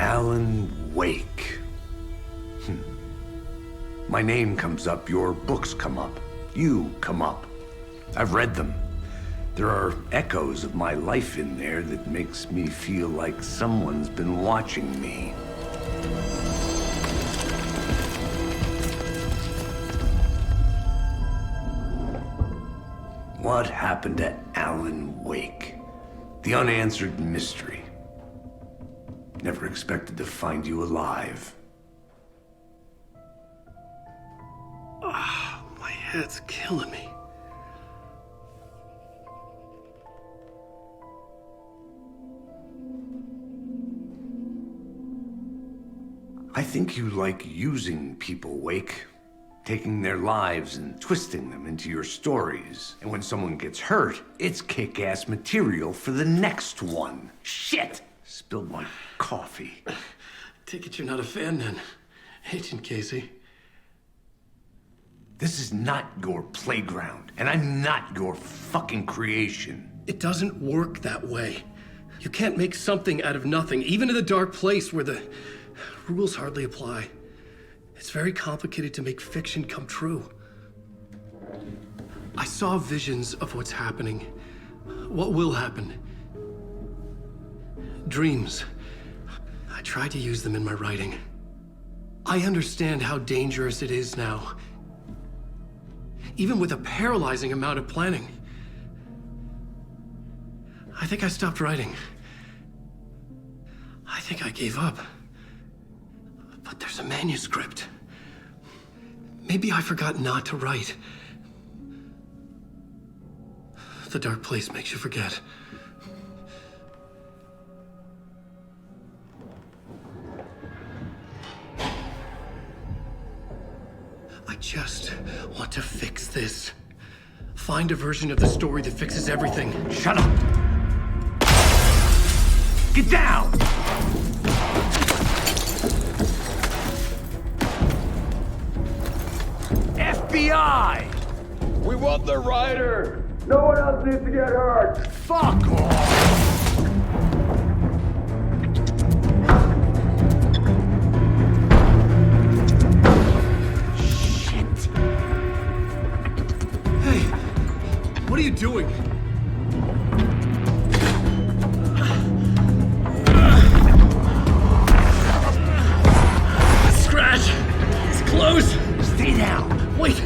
Alan Wake. My name comes up, your books come up, you come up. I've read them. There are echoes of my life in there that makes me feel like someone's been watching me. What happened to Alan Wake? The unanswered mystery. Never expected to find you alive. My head's killing me. I think you like using people, Wake. Taking their lives and twisting them into your stories. And when someone gets hurt, it's kick-ass material for the next one. Shit! Spilled my coffee. Take it you're not a fan then, Agent Casey. This is not your playground, and I'm not your fucking creation. It doesn't work that way. You can't make something out of nothing, even in the dark place where the rules hardly apply. It's very complicated to make fiction come true. I saw visions of what's happening, what will happen. Dreams. I tried to use them in my writing. I understand how dangerous it is now. Even with a paralyzing amount of planning. I think I stopped writing. I think I gave up. But there's a manuscript. Maybe I forgot not to write. The dark place makes you forget. I just want to fix this. Find a version of the story that fixes everything. Shut up! Get down! FBI! We want the rider! No one else needs to get hurt! Fuck off! Shit! Hey, what are you doing? Scratch! It's close! Stay down! Wait,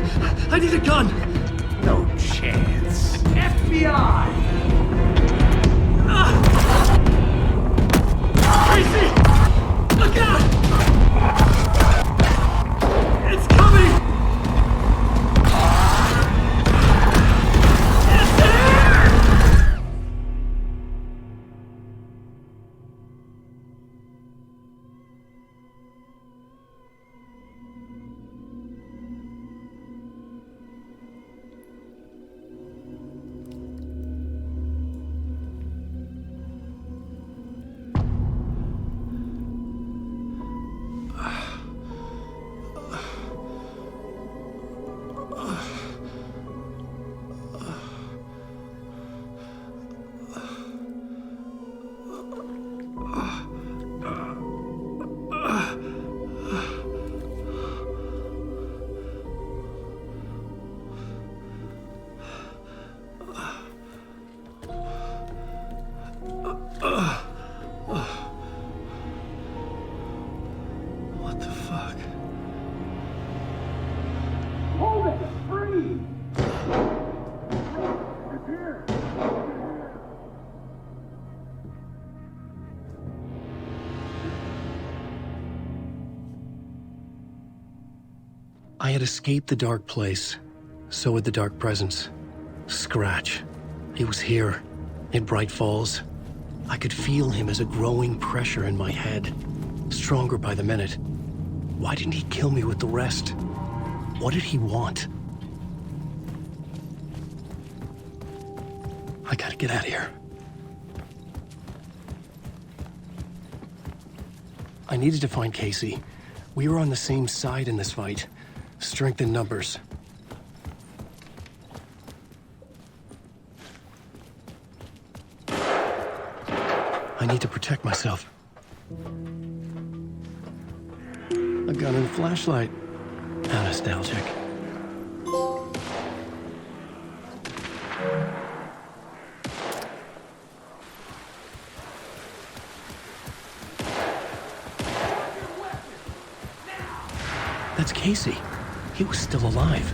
I need a gun! No chance. FBI! Tracy! Look out! It's coming! It's there! What the fuck? Hold it! Freeze! It's here! I had escaped the dark place. So had the dark presence. Scratch. He was here, in Bright Falls. I could feel him as a growing pressure in my head. Stronger by the minute. Why didn't he kill me with the rest? What did he want? I gotta get out of here. I needed to find Casey. We were on the same side in this fight. Strength in numbers. I need to protect myself. gun and flashlight. How nostalgic. That's Casey. He was still alive.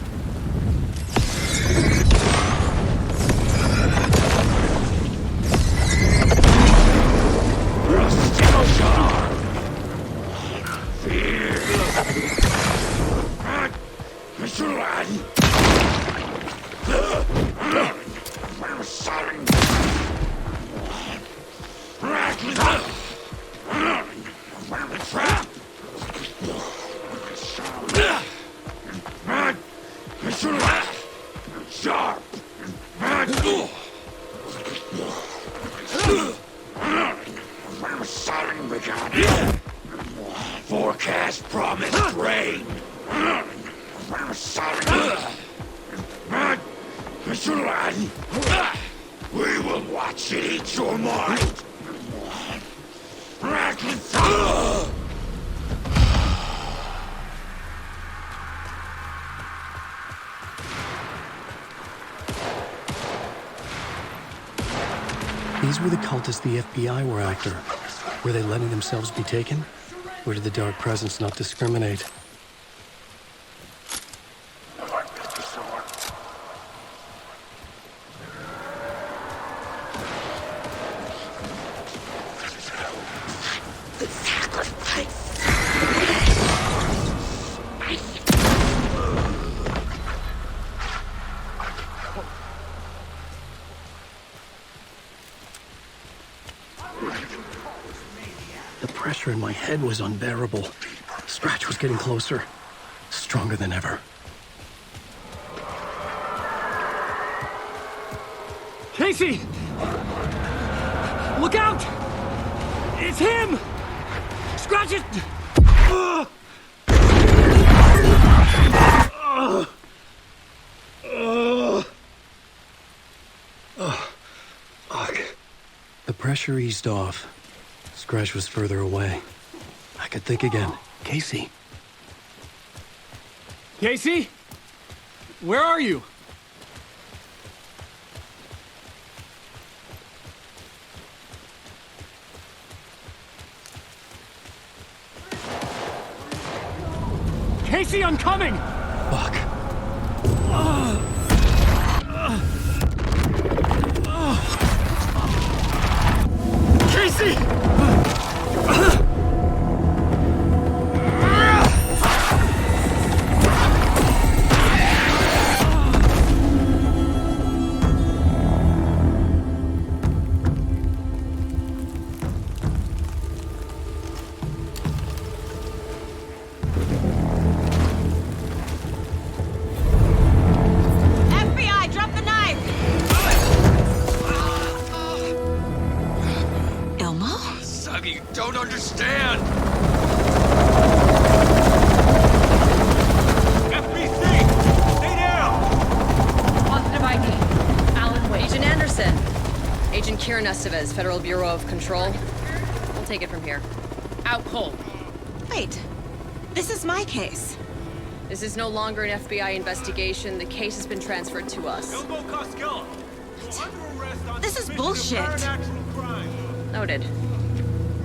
Forecast promised rain. We will watch it eat your mind. These were the cultists the FBI were after. Were they letting themselves be taken? Or did the Dark Presence not discriminate? The pressure in my head was unbearable. Scratch was getting closer, stronger than ever. Casey! Look out! It's him! Scratch it! Fuck. The pressure eased off. Scratch was further away. I could think again. Casey. Casey? Where are you? Casey, I'm coming! Fuck. Casey! FBI, drop the knife! Elmo? Suggy, you don't understand. FBC, stay down. Positive ID. Alan Wade. Agent Anderson. Agent Kieran Estevez, Federal Bureau of Control. We'll take it from here. Out cold. Wait, this is my case. This is no longer an FBI investigation. The case has been transferred to us. Elmo Costello. You're under arrest on This is suspicion of bullshit. paranatural crime. Noted.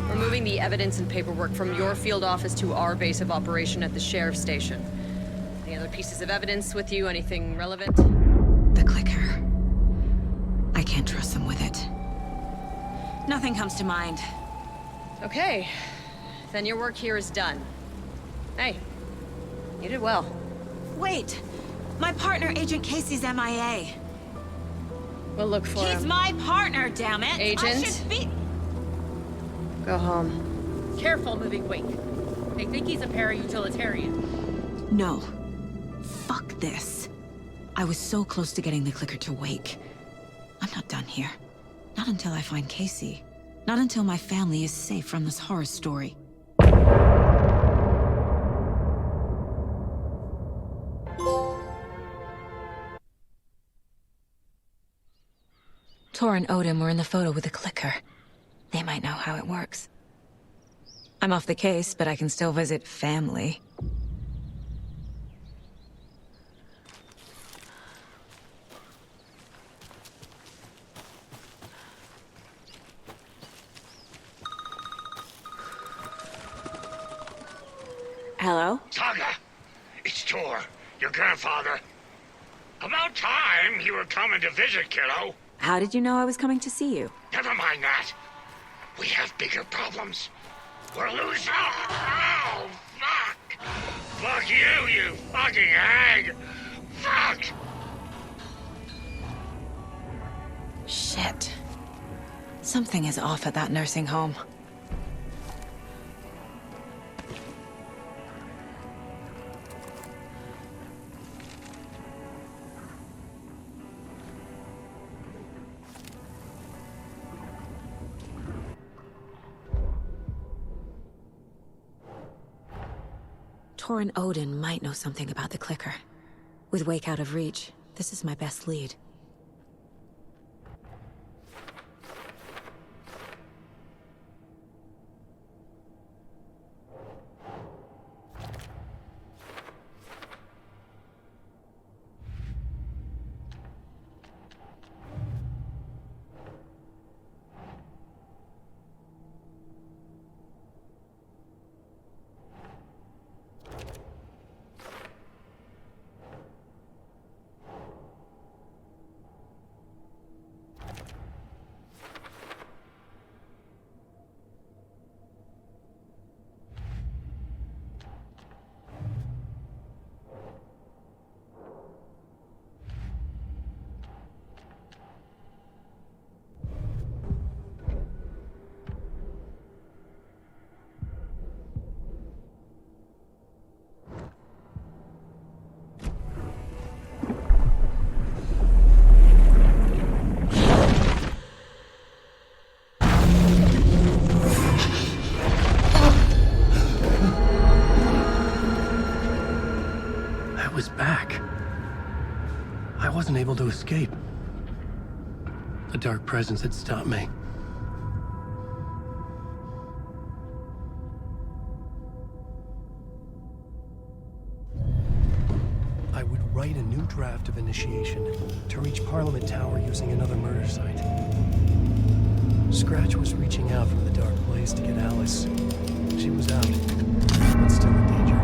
We're moving the evidence and paperwork from your field office to our base of operation at the sheriff's station. Any other pieces of evidence with you? Anything relevant? The clicker. I can't trust them with it. Nothing comes to mind. Okay. Then your work here is done. Hey, you did well. Wait, my partner, Agent Casey's MIA. We'll look for He's him. my partner, damn it! I Agent? should be... Go home. Careful moving Wake. They think he's a para-utilitarian. No. Fuck this. I was so close to getting the clicker to Wake. I'm not done here. Not until I find Casey. Not until my family is safe from this horror story. Tor and Odin were in the photo with the clicker. They might know how it works. I'm off the case, but I can still visit family. Hello? Saga, it's Tor, your grandfather. About time you were coming to visit, kiddo. How did you know I was coming to see you? Never mind that. We have bigger problems. We're losing. Oh, fuck! Fuck you, you fucking hag! Fuck! Shit. Something is off at that nursing home. Tor and Odin might know something about the clicker. With Wake out of reach, this is my best lead. Was back. I wasn't able to escape. The dark presence had stopped me. I would write a new draft of initiation to reach Parliament Tower using another murder site. Scratch was reaching out from the dark place to get Alice. She was out, but still in danger.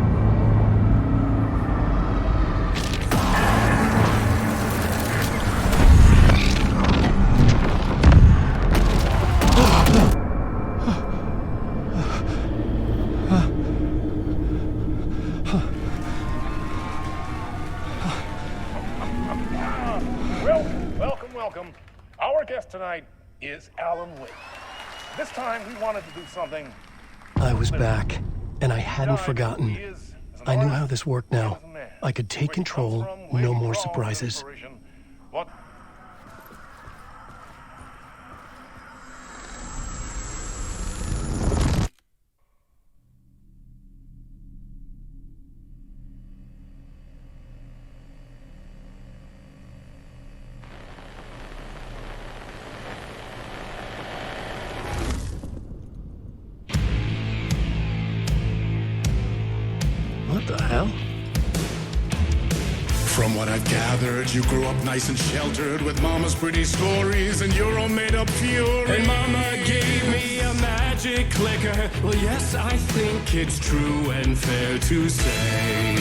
Welcome. Our guest tonight is Alan Wake. This time we wanted to do something. I was back, and I hadn't forgotten. I knew how this worked now. I could take control, no more surprises. What? What the hell? From what I've gathered, you grew up nice and sheltered with mama's pretty stories and your own made-up fury. And mama gave me a magic clicker. Well, yes, I think it's true and fair to say.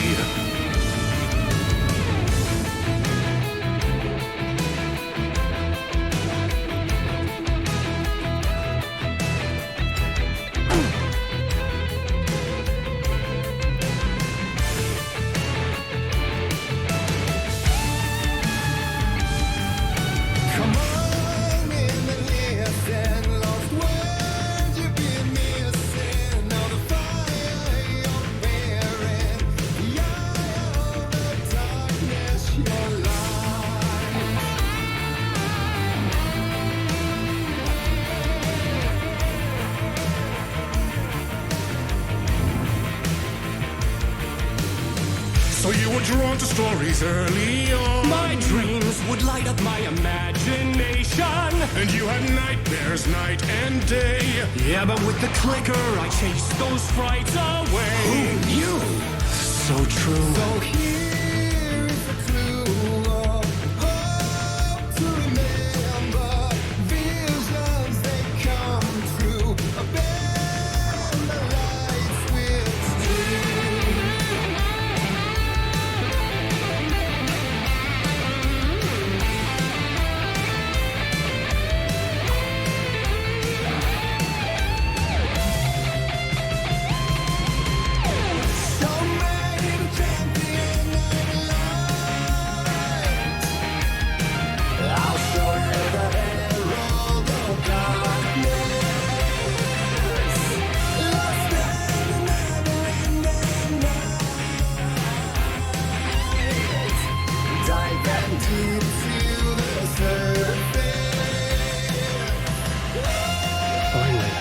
So you were drawn to stories early on. My dreams would light up my imagination. And you had nightmares night and day. Yeah, but with the clicker, I chased those frights away. Who knew? So true. So here's a clue of hope to remember. Visions, they come true. Bend the light switch so many champion of light. I'll show you the herald of darkness. Lost in the never-ending night. Dive and deep to the surface. Finally.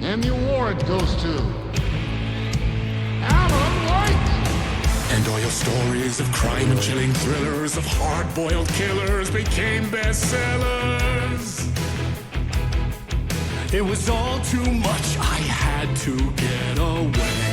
And the award goes to Alan White. And all your stories of crime and chilling thrillers of hard-boiled killers became bestsellers. It was all too much, I had to get away.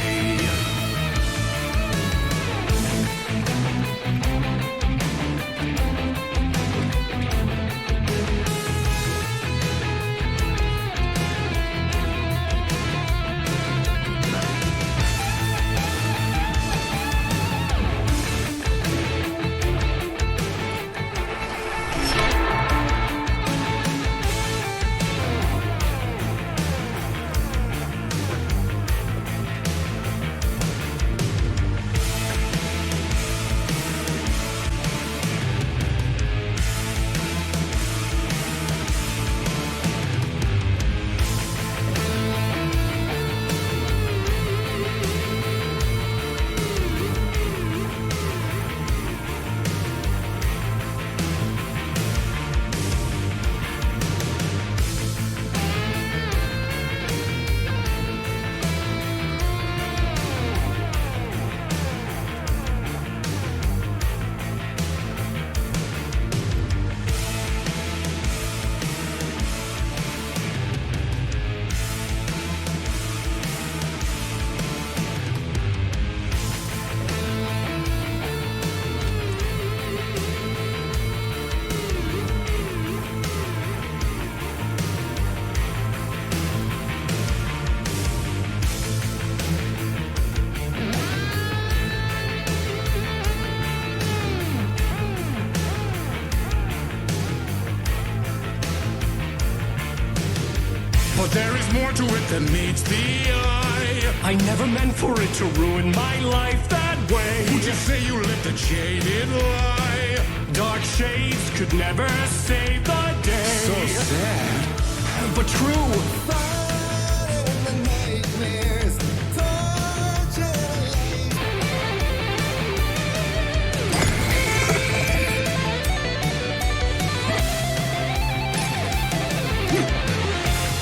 But there is more to it than meets the eye. I never meant for it to ruin my life that way. Would you say you lived a jaded lie? Dark shades could never save the day. So sad. But true. Fighting the nightmares, torturing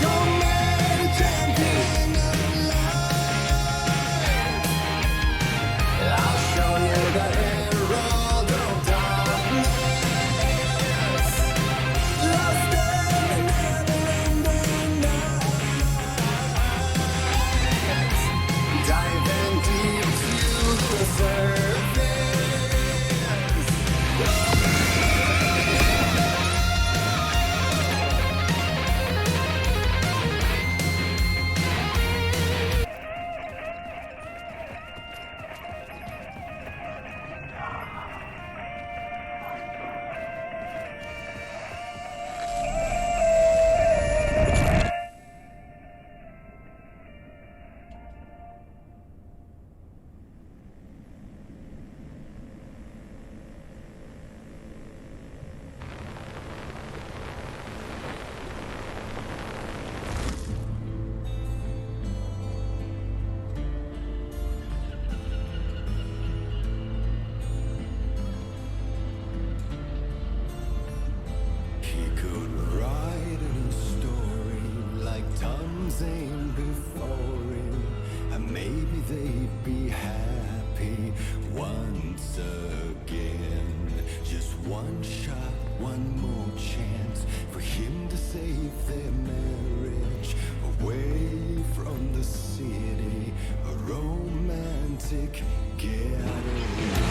so many champion of light. I'll show you the herald of darkness. Lost in the never-ending night. ones ain't before him, and maybe they'd be happy once again. Just one shot, one more chance for him to save their marriage away from the city, a romantic getaway.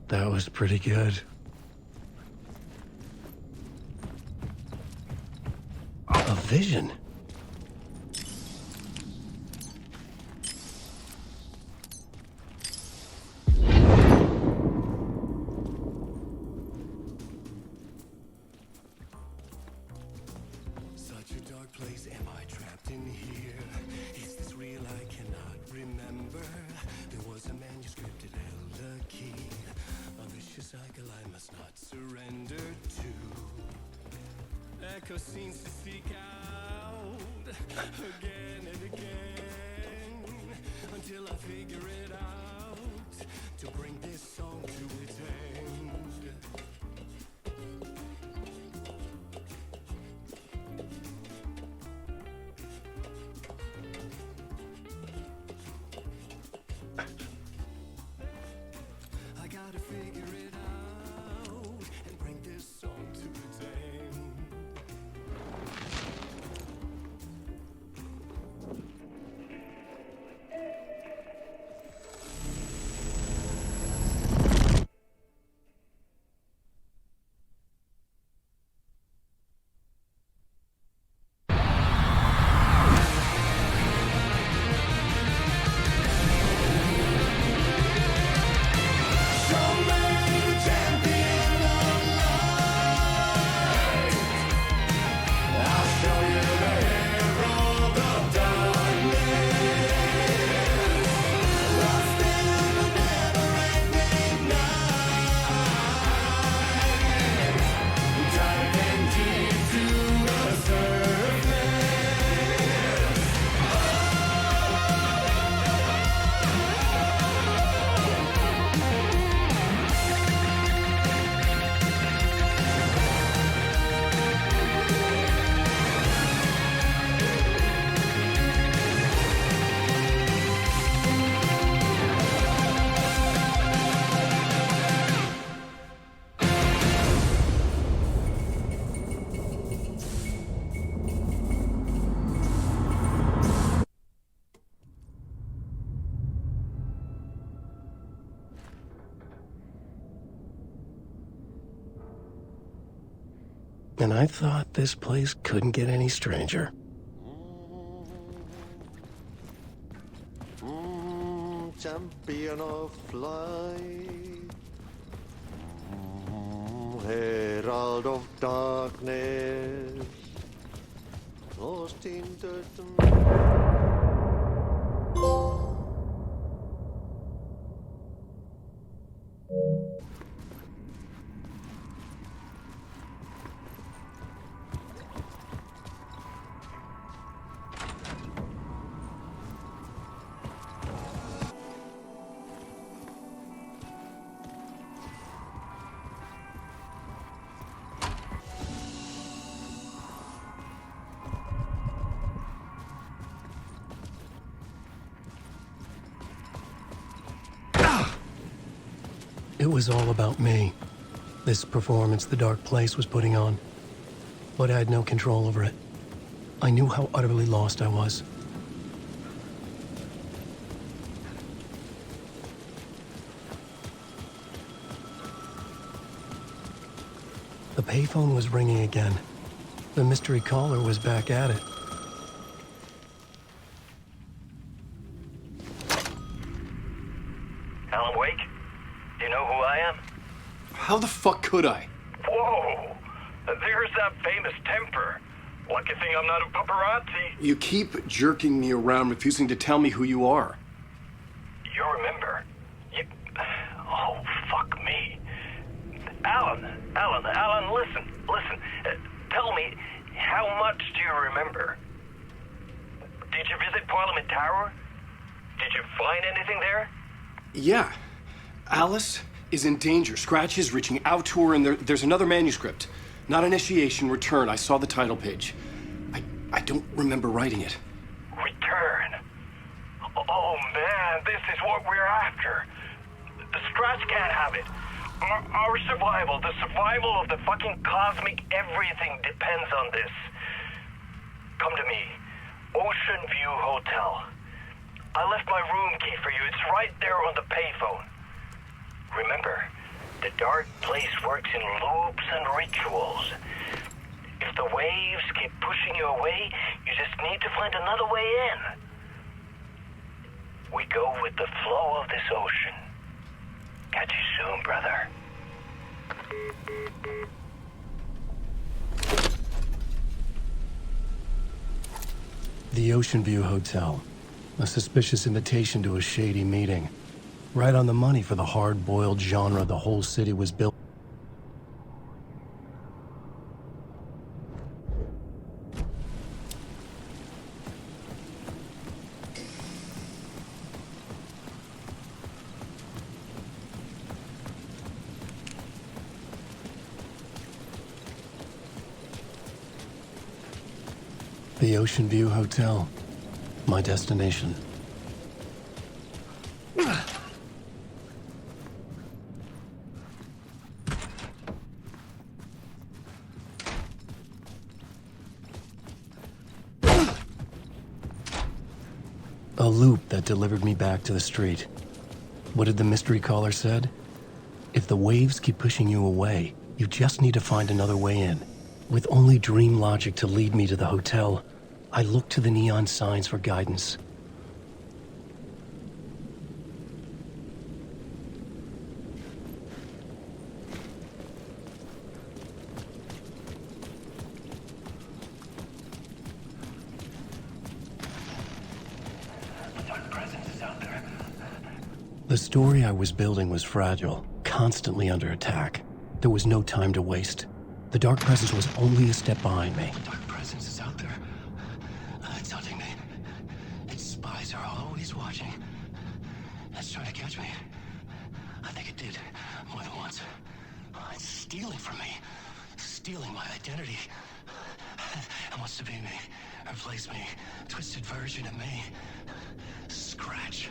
That was pretty good. A vision? Such a dark place, am I trapped in here? Is this real? I cannot remember. There was a manuscript, it held a key. A vicious cycle I must not surrender to. Echo scenes to seek out again and again until I figure it out to bring this song to its end. I gotta figure it out and bring this song to its end. And I thought this place couldn't get any stranger. Champion of light, herald of darkness, lost in dirt. It was all about me. This performance the dark place was putting on. But I had no control over it. I knew how utterly lost I was. The payphone was ringing again. The mystery caller was back at it. Alan Wake? Do you know who I am? How the fuck could I? Whoa! There's that famous temper. Lucky thing I'm not a paparazzi. You keep jerking me around, refusing to tell me who you are. You remember? Oh, fuck me. Alan, listen. Tell me, how much do you remember? Did you visit Parliament Tower? Did you find anything there? Yeah. Alice is in danger. Scratch is reaching out to her, and there's another manuscript. Not initiation, return. I saw the title page. I don't remember writing it. Return? Oh, man, this is what we're after. The Scratch can't have it. Our survival, the survival of the fucking cosmic everything depends on this. Come to me. Ocean View Hotel. I left my room key for you. It's right there on the payphone. Remember, The dark place works in loops and rituals. If the waves keep pushing you away, you just need to find another way in. We go with the flow of this ocean. Catch you soon, brother. The Ocean View Hotel. A suspicious invitation to a shady meeting. Right on the money for the hard-boiled genre the whole city was built. The Ocean View Hotel. My destination. A loop that delivered me back to the street. What did the mystery caller said? If the waves keep pushing you away, you just need to find another way in. With only dream logic to lead me to the hotel, I looked to the neon signs for guidance. The story I was building was fragile, constantly under attack. There was no time to waste. The Dark Presence was only a step behind me. The Dark Presence is out there. It's hunting me. Its spies are always watching. It's trying to catch me. I think it did, more than once. It's stealing from me. Stealing my identity. It wants to be me. Replace me. Twisted version of me. Scratch.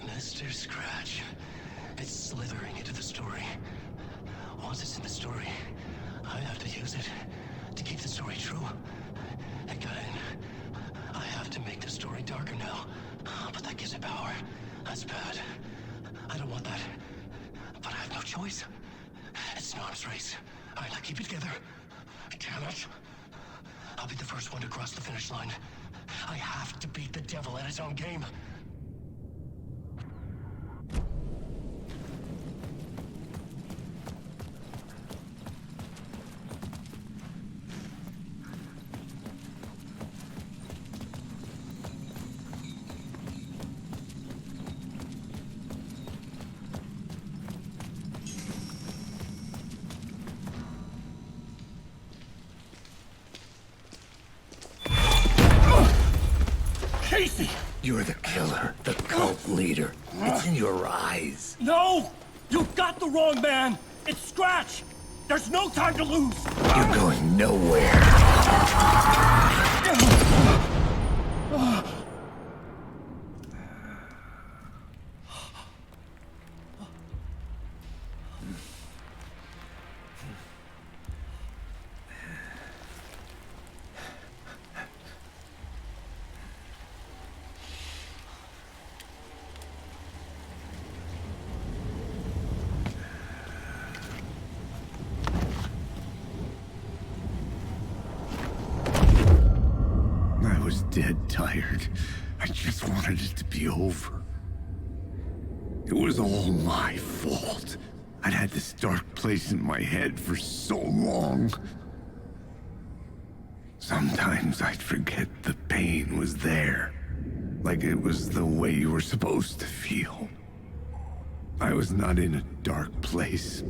Mr. Scratch. It's slithering into the story. Once it's in the story, I have to use it to keep the story true. It got in. I have to make the story darker now. But that gives it power. That's bad. I don't want that. But I have no choice. It's an arms race. All right, now keep it together. Damn it. I'll be the first one to cross the finish line. I have to beat the devil at his own game. You're the killer, the cult leader. It's in your eyes. No! You got the wrong man! It's Scratch! There's no time to lose! You're going nowhere. Dead tired. I just wanted it to be over. It was all my fault. I'd had this dark place in my head for so long. Sometimes I'd forget the pain was there. Like it was the way you were supposed to feel. I was not in a dark place.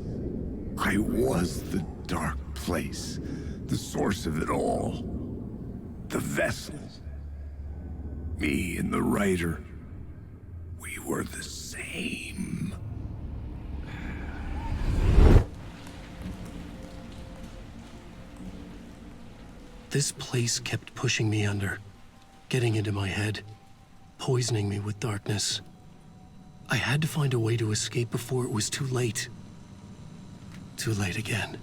I was the dark place. The source of it all. The vessel. Me and the writer, we were the same. This place kept pushing me under, getting into my head, poisoning me with darkness. I had to find a way to escape before it was too late. Too late again.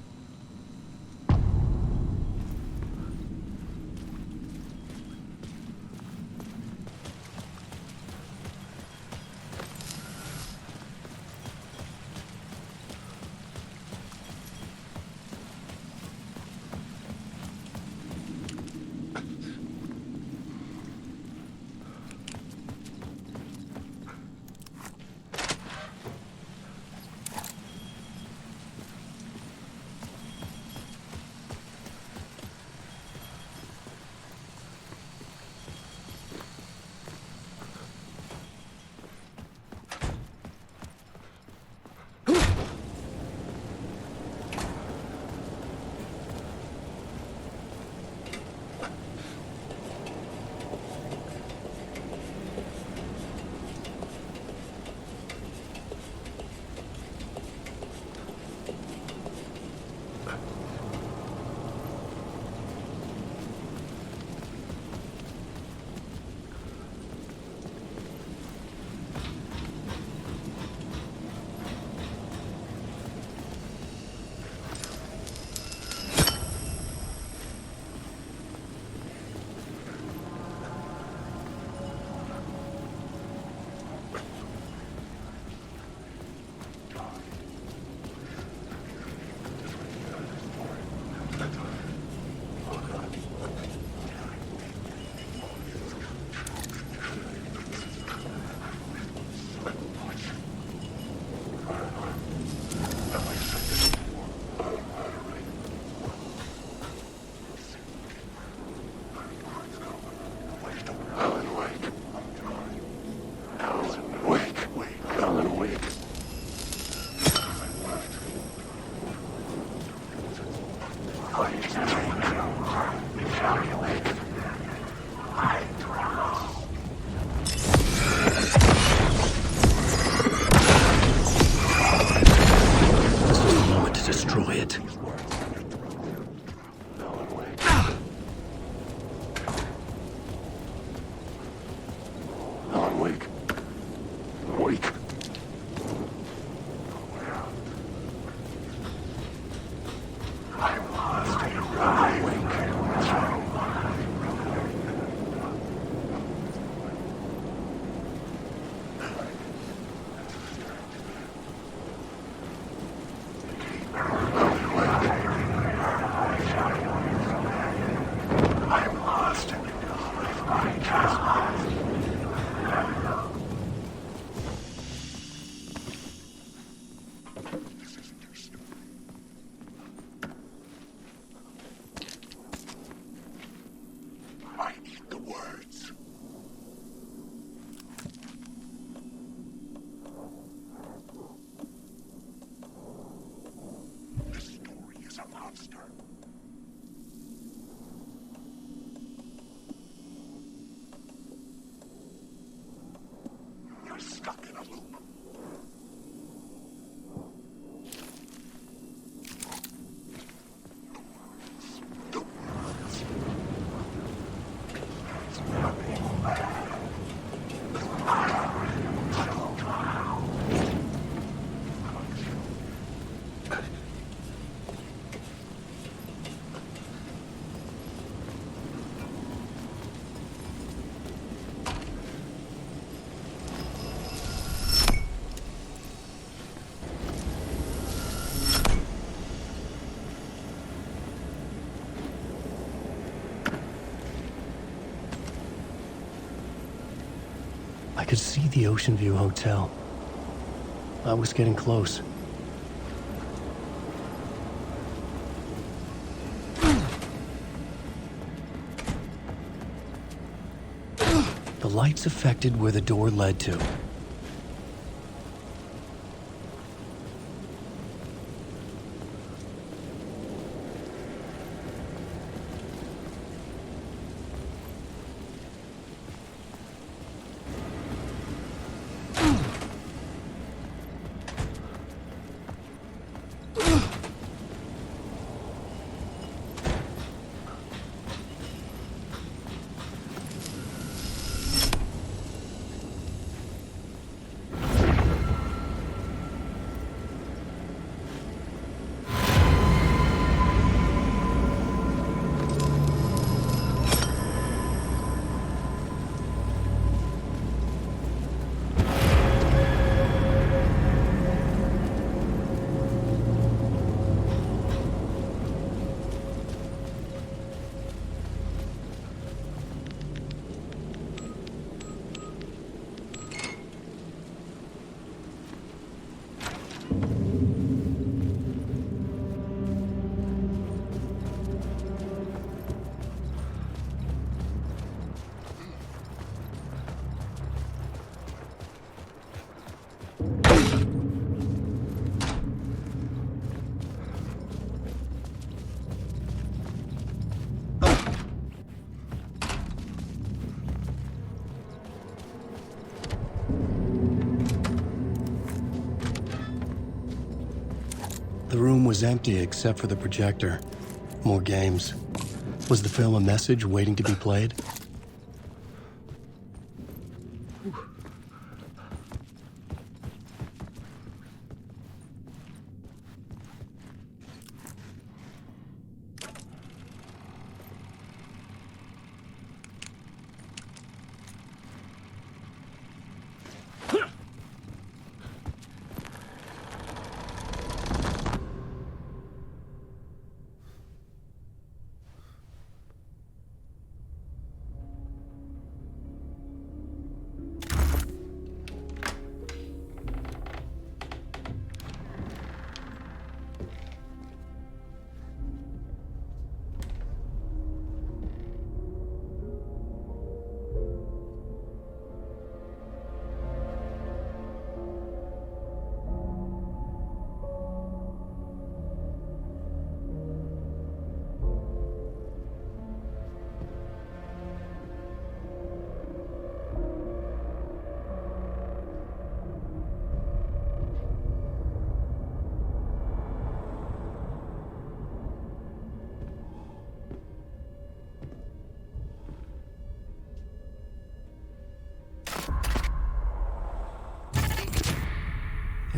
I could see the Ocean View Hotel. I was getting close. The lights affected where the door led to. The room was empty except for the projector. More games. Was the film a message waiting to be played?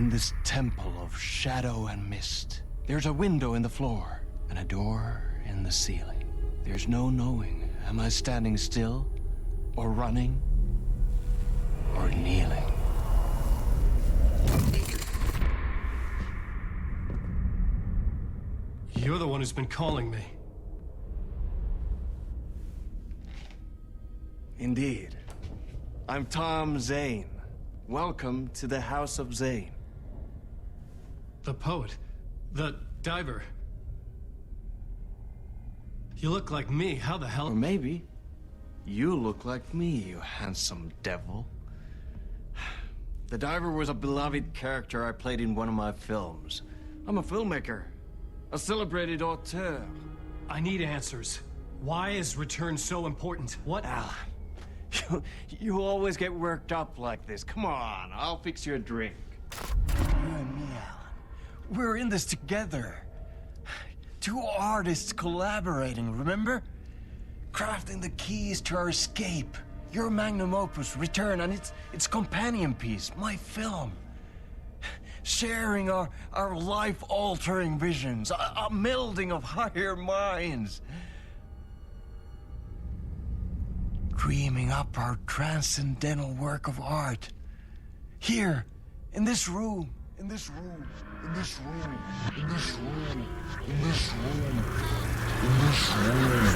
In this temple of shadow and mist, there's a window in the floor and a door in the ceiling. There's no knowing, am I standing still, or running, or kneeling? You're the one who's been calling me. Indeed. I'm Tom Zane. Welcome to the House of Zane. The poet. The diver. You look like me. How the hell? Or maybe you look like me, you handsome devil. The diver was a beloved character I played in one of my films. I'm a filmmaker, a celebrated auteur. I need answers. Why is Return so important? What? Alan, you always get worked up like this. Come on, I'll fix you a drink. You and me, Alan. We're in this together. Two artists collaborating, remember? Crafting the keys to our escape. Your magnum opus, Return, and its companion piece, my film. Sharing our life-altering visions, a melding of higher minds. Dreaming up our transcendental work of art. Here, in this room, in this room, in this room, in this room, in this room, in this room.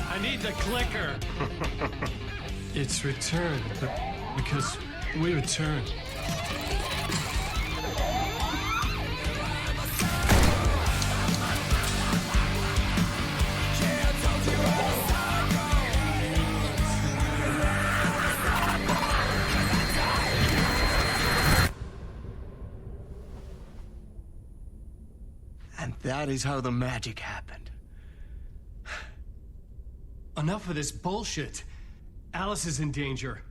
I need the clicker. It's Return, because we return. And that is how the magic happened. Enough of this bullshit. Alice is in danger.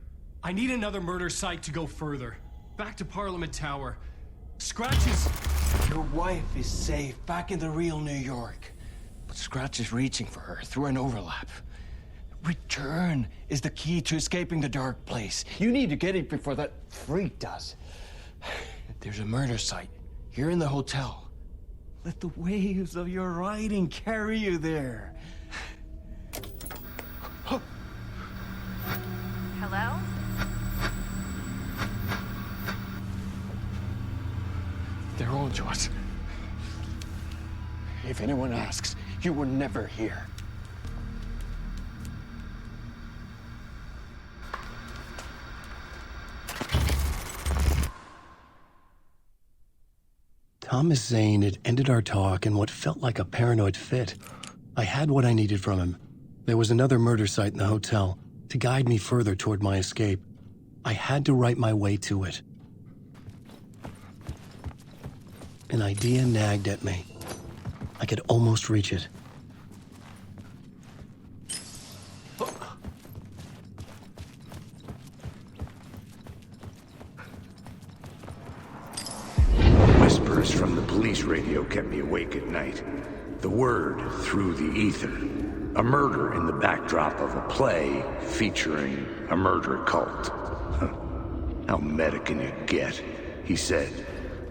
I need another murder site to go further. Back to Parliament Tower. Scratch is... Your wife is safe, back in the real New York. But Scratch is reaching for her through an overlap. Return is the key to escaping the dark place. You need to get it before that freak does. There's a murder site here in the hotel. Let the waves of your writing carry you there. Hello? They're on to us. If anyone asks, you were never here. Thomas Zane had ended our talk in what felt like a paranoid fit. I had what I needed from him. There was another murder site in the hotel to guide me further toward my escape. I had to write my way to it. An idea nagged at me. I could almost reach it. Whispers from the police radio kept me awake at night. The word through the ether. A murder in the backdrop of a play featuring a murder cult. Huh. How meta can you get? He said,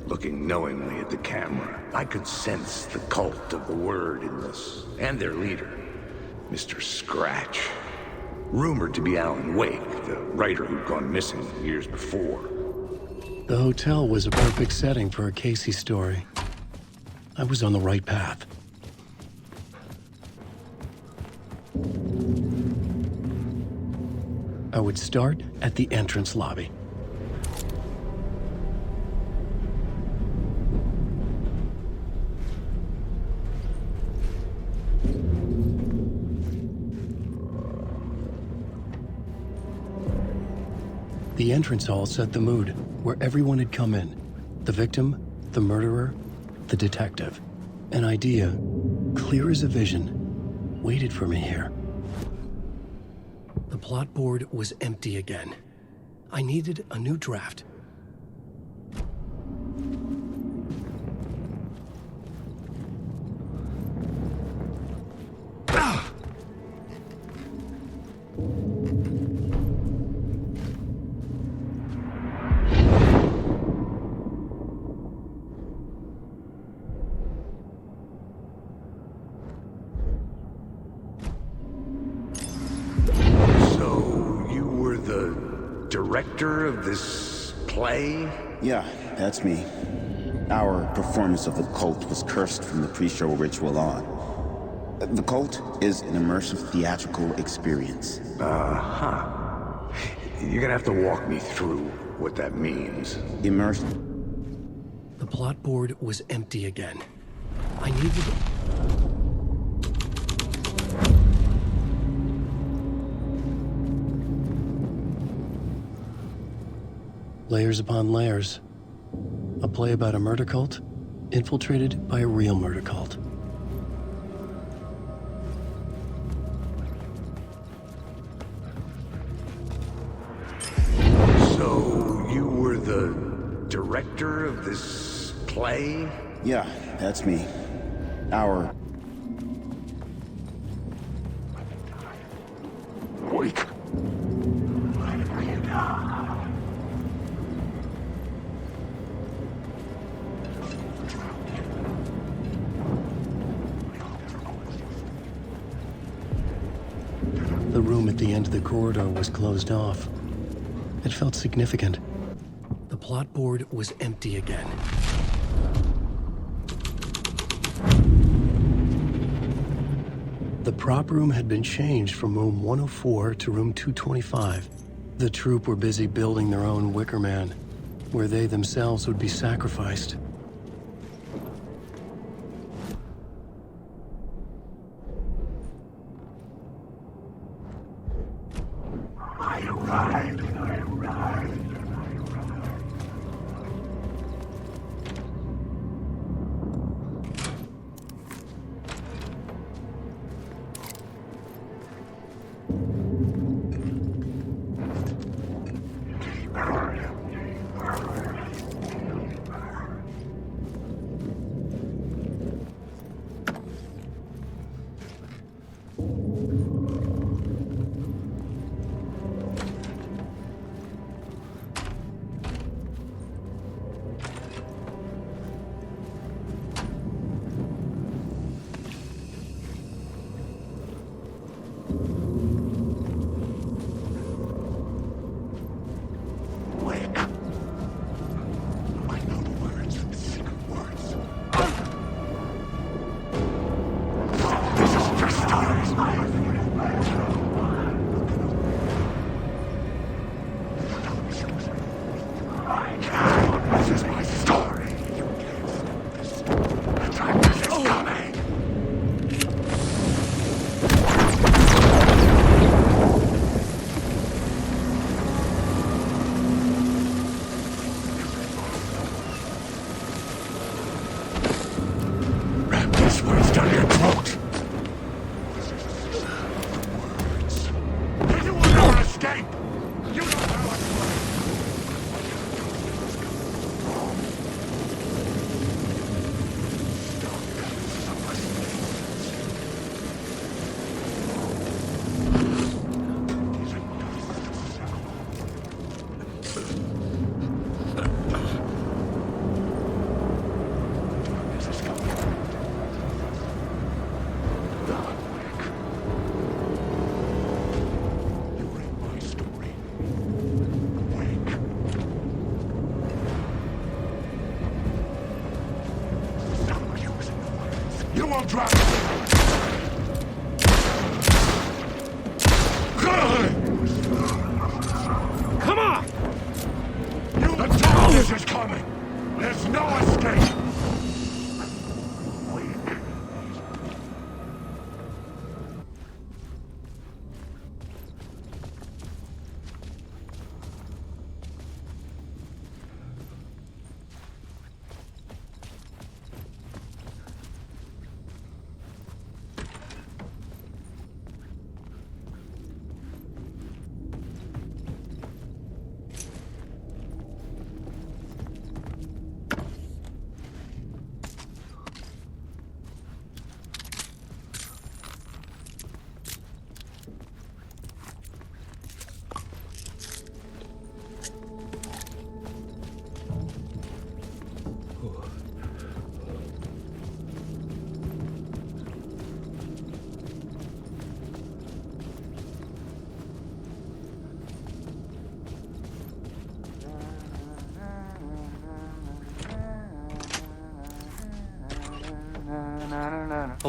looking knowingly at the camera. I could sense the cult of the word in this, and their leader, Mr. Scratch. Rumored to be Alan Wake, the writer who'd gone missing years before. The hotel was a perfect setting for a Casey story. I was on the right path. I would start at the entrance lobby. The entrance hall set the mood, where everyone had come in. The victim, the murderer, the detective. An idea, clear as a vision, waited for me here. The plot board was empty again. I needed a new draft. So, you were the director of this play? Yeah, that's me. Our performance of the cult was cursed from the pre-show ritual on. The cult is an immersive theatrical experience. Uh-huh. You're gonna have to walk me through what that means. Immersive. The plot board was empty again. I needed... Layers upon layers. A play about a murder cult, infiltrated by a real murder cult. So, you were the director of this play? Yeah, that's me. Our... Wake. The room at the end of the corridor was closed off. It felt significant. The plot board was empty again. The prop room had been changed from room 104 to room 225. The troupe were busy building their own Wicker Man, where they themselves would be sacrificed. I arrived. You won't drop. Come on! The darkness is coming. There's no escape.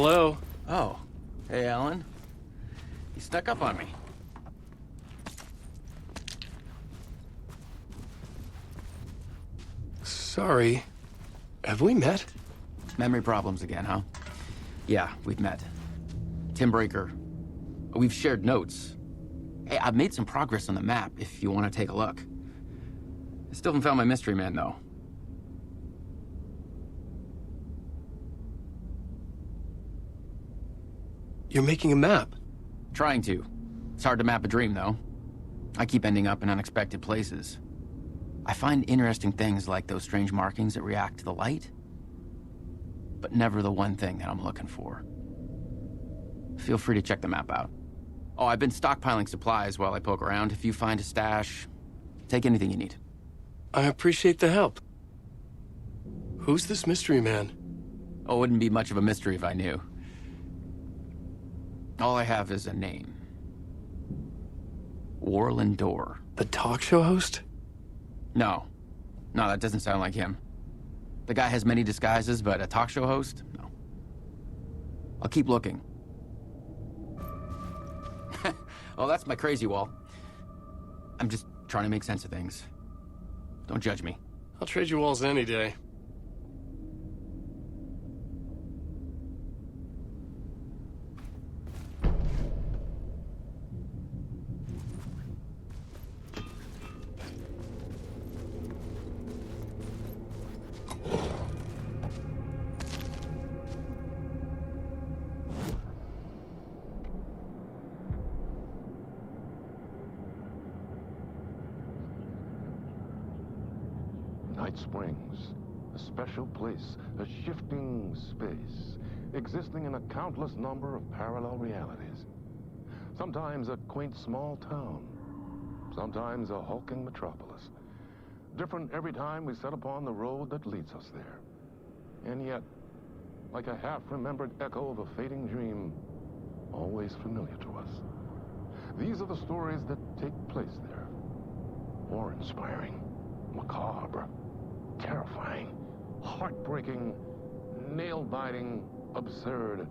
Hello? Oh. Hey, Alan. You snuck up on me. Sorry. Have we met? Memory problems again, huh? Yeah, we've met. Tim Breaker. We've shared notes. Hey, I've made some progress on the map if you want to take a look. I still haven't found my mystery man, though. You're making a map? Trying to. It's hard to map a dream, though. I keep ending up in unexpected places. I find interesting things like those strange markings that react to the light, but never the one thing that I'm looking for. Feel free to check the map out. Oh, I've been stockpiling supplies while I poke around. If you find a stash, take anything you need. I appreciate the help. Who's this mystery man? Oh, it wouldn't be much of a mystery if I knew. All I have is a name. Warland Dorr. The talk show host? No. No, that doesn't sound like him. The guy has many disguises, but a talk show host? No. I'll keep looking. Oh, that's my crazy wall. I'm just trying to make sense of things. Don't judge me. I'll trade you walls any day. Night Springs, a special place, a shifting space, existing in a countless number of parallel realities. Sometimes a quaint small town, sometimes a hulking metropolis. Different every time we set upon the road that leads us there. And yet, like a half-remembered echo of a fading dream, always familiar to us. These are the stories that take place there. Awe-inspiring, macabre, terrifying, heartbreaking, nail-biting, absurd,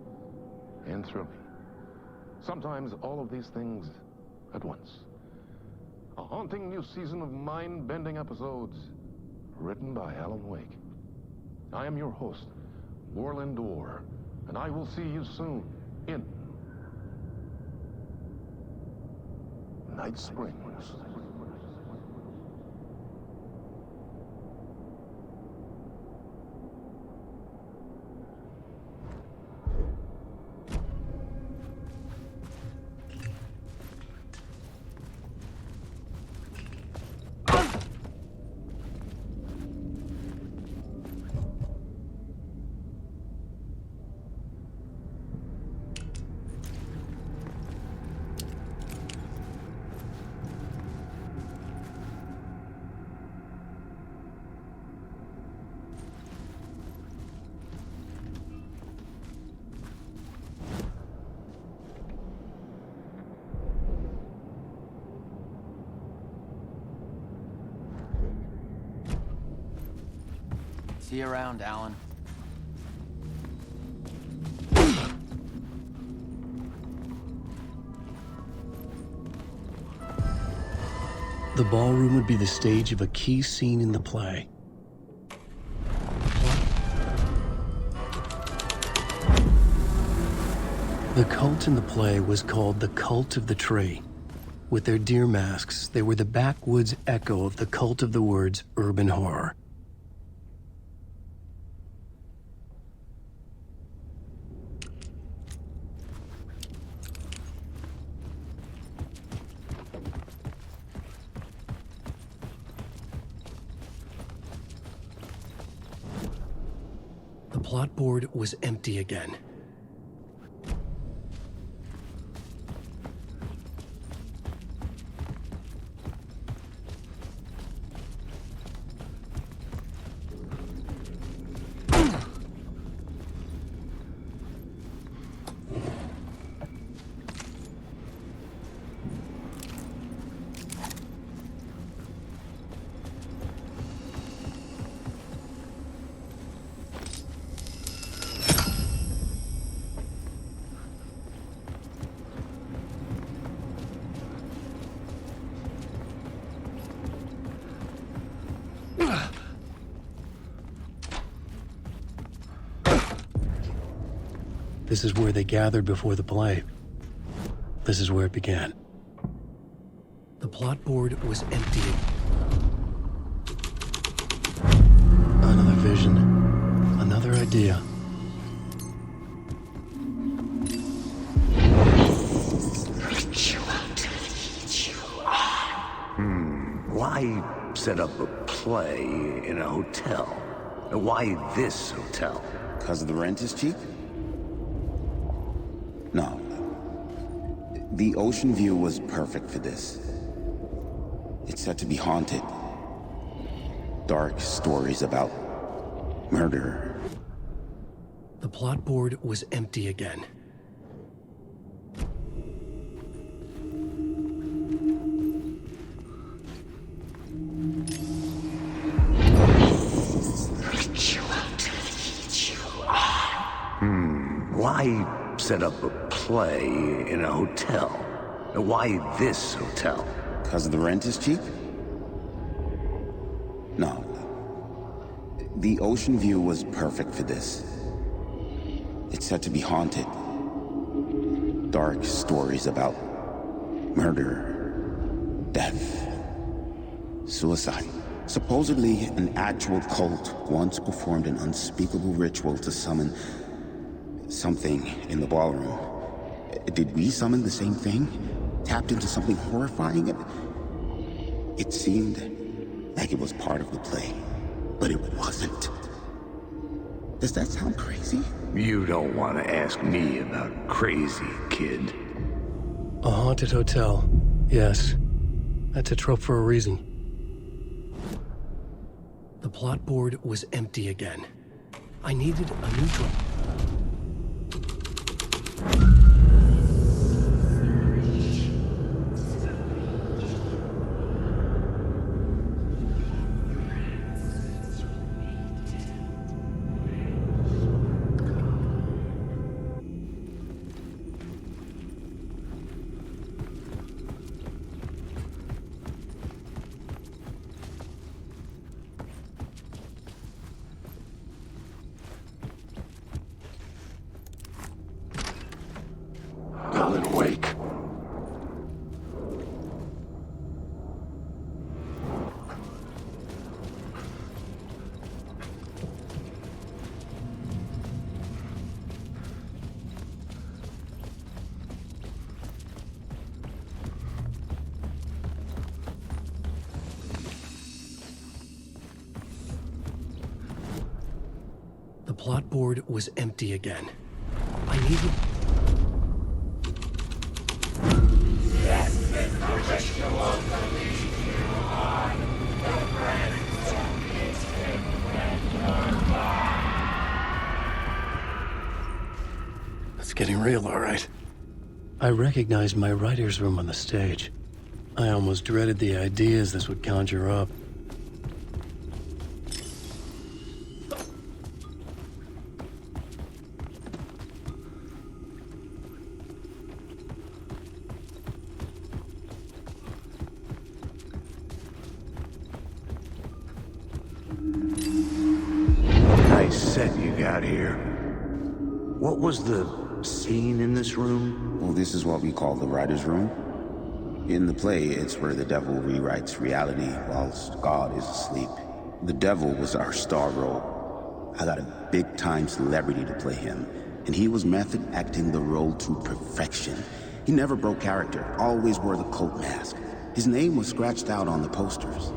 and thrilling. Sometimes all of these things at once. A haunting new season of mind-bending episodes written by Alan Wake. I am your host, Warland Dorr, and I will see you soon in Night Springs. See you around, Alan. The ballroom would be the stage of a key scene in the play. The cult in the play was called the Cult of the Tree. With their deer masks, they were the backwoods echo of the cult of the words urban horror. The plot board was empty again. This is where they gathered before the play. This is where it began. The plot board was empty. Another vision. Another idea. Why set up a play in a hotel? Why this hotel? Because the rent is cheap? No. The ocean view was perfect for this. It's said to be haunted. Dark stories about murder. The plot board was empty again. Why set up a play in a hotel? Why this hotel? Because the rent is cheap? No. The ocean view was perfect for this. It's said to be haunted. Dark stories about murder, death, suicide. Supposedly, an actual cult once performed an unspeakable ritual to summon something in the ballroom. Did we summon the same thing? Tapped into something horrifying? It seemed like it was part of the play, but it wasn't. Does that sound crazy? You don't want to ask me about crazy, kid. A haunted hotel. Yes. That's a trope for a reason. The plot board was empty again. I needed a new trope. Alan Wake. The plot board was empty again. I needed... It's getting real, all right. I recognized my writer's room on the stage. I almost dreaded the ideas this would conjure up. Nice set you got here. What was the scene in this room? Well, this is what we call the writer's room. In the play, it's where the devil rewrites reality whilst God is asleep. The devil was our star role. I got a big-time celebrity to play him, and he was method acting the role to perfection. He never broke character, always wore the cult mask. His name was scratched out on the posters.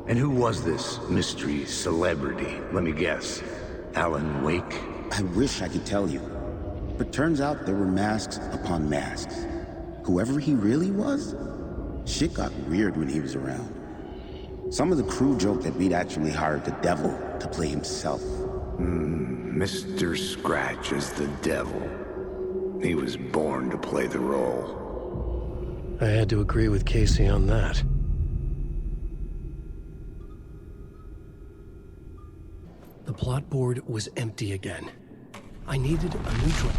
And who was this mystery celebrity? Let me guess. Alan Wake? I wish I could tell you. But turns out there were masks upon masks. Whoever he really was, shit got weird when he was around. Some of the crew joked that we'd actually hired the devil to play himself. Mr. Scratch is the devil. He was born to play the role. I had to agree with Casey on that. The plot board was empty again. I needed a neutral.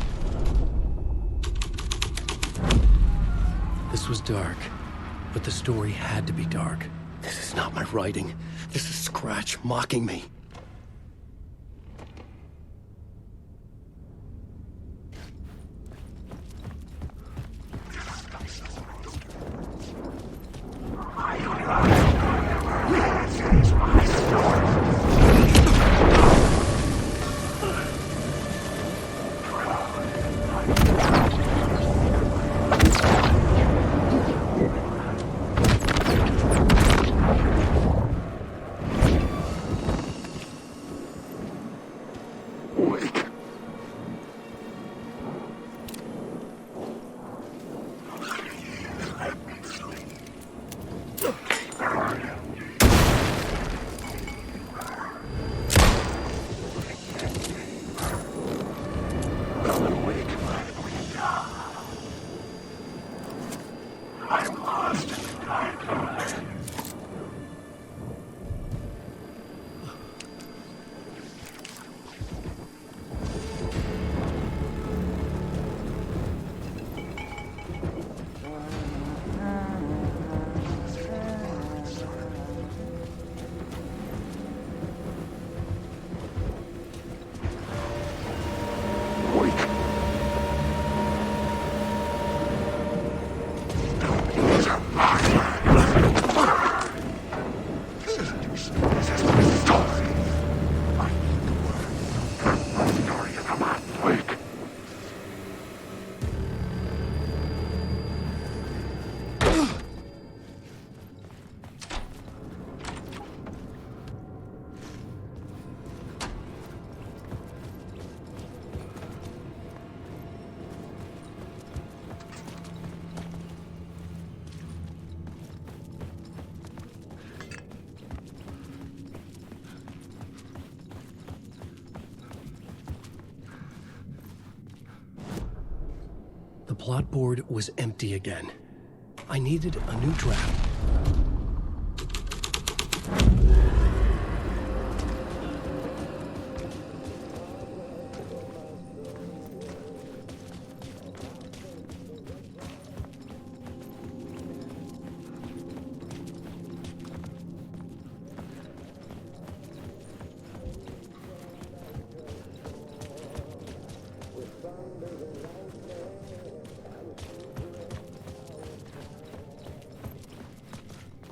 This was dark, but the story had to be dark. This is not my writing. This is Scratch mocking me. The plot board was empty again. I needed a new draft.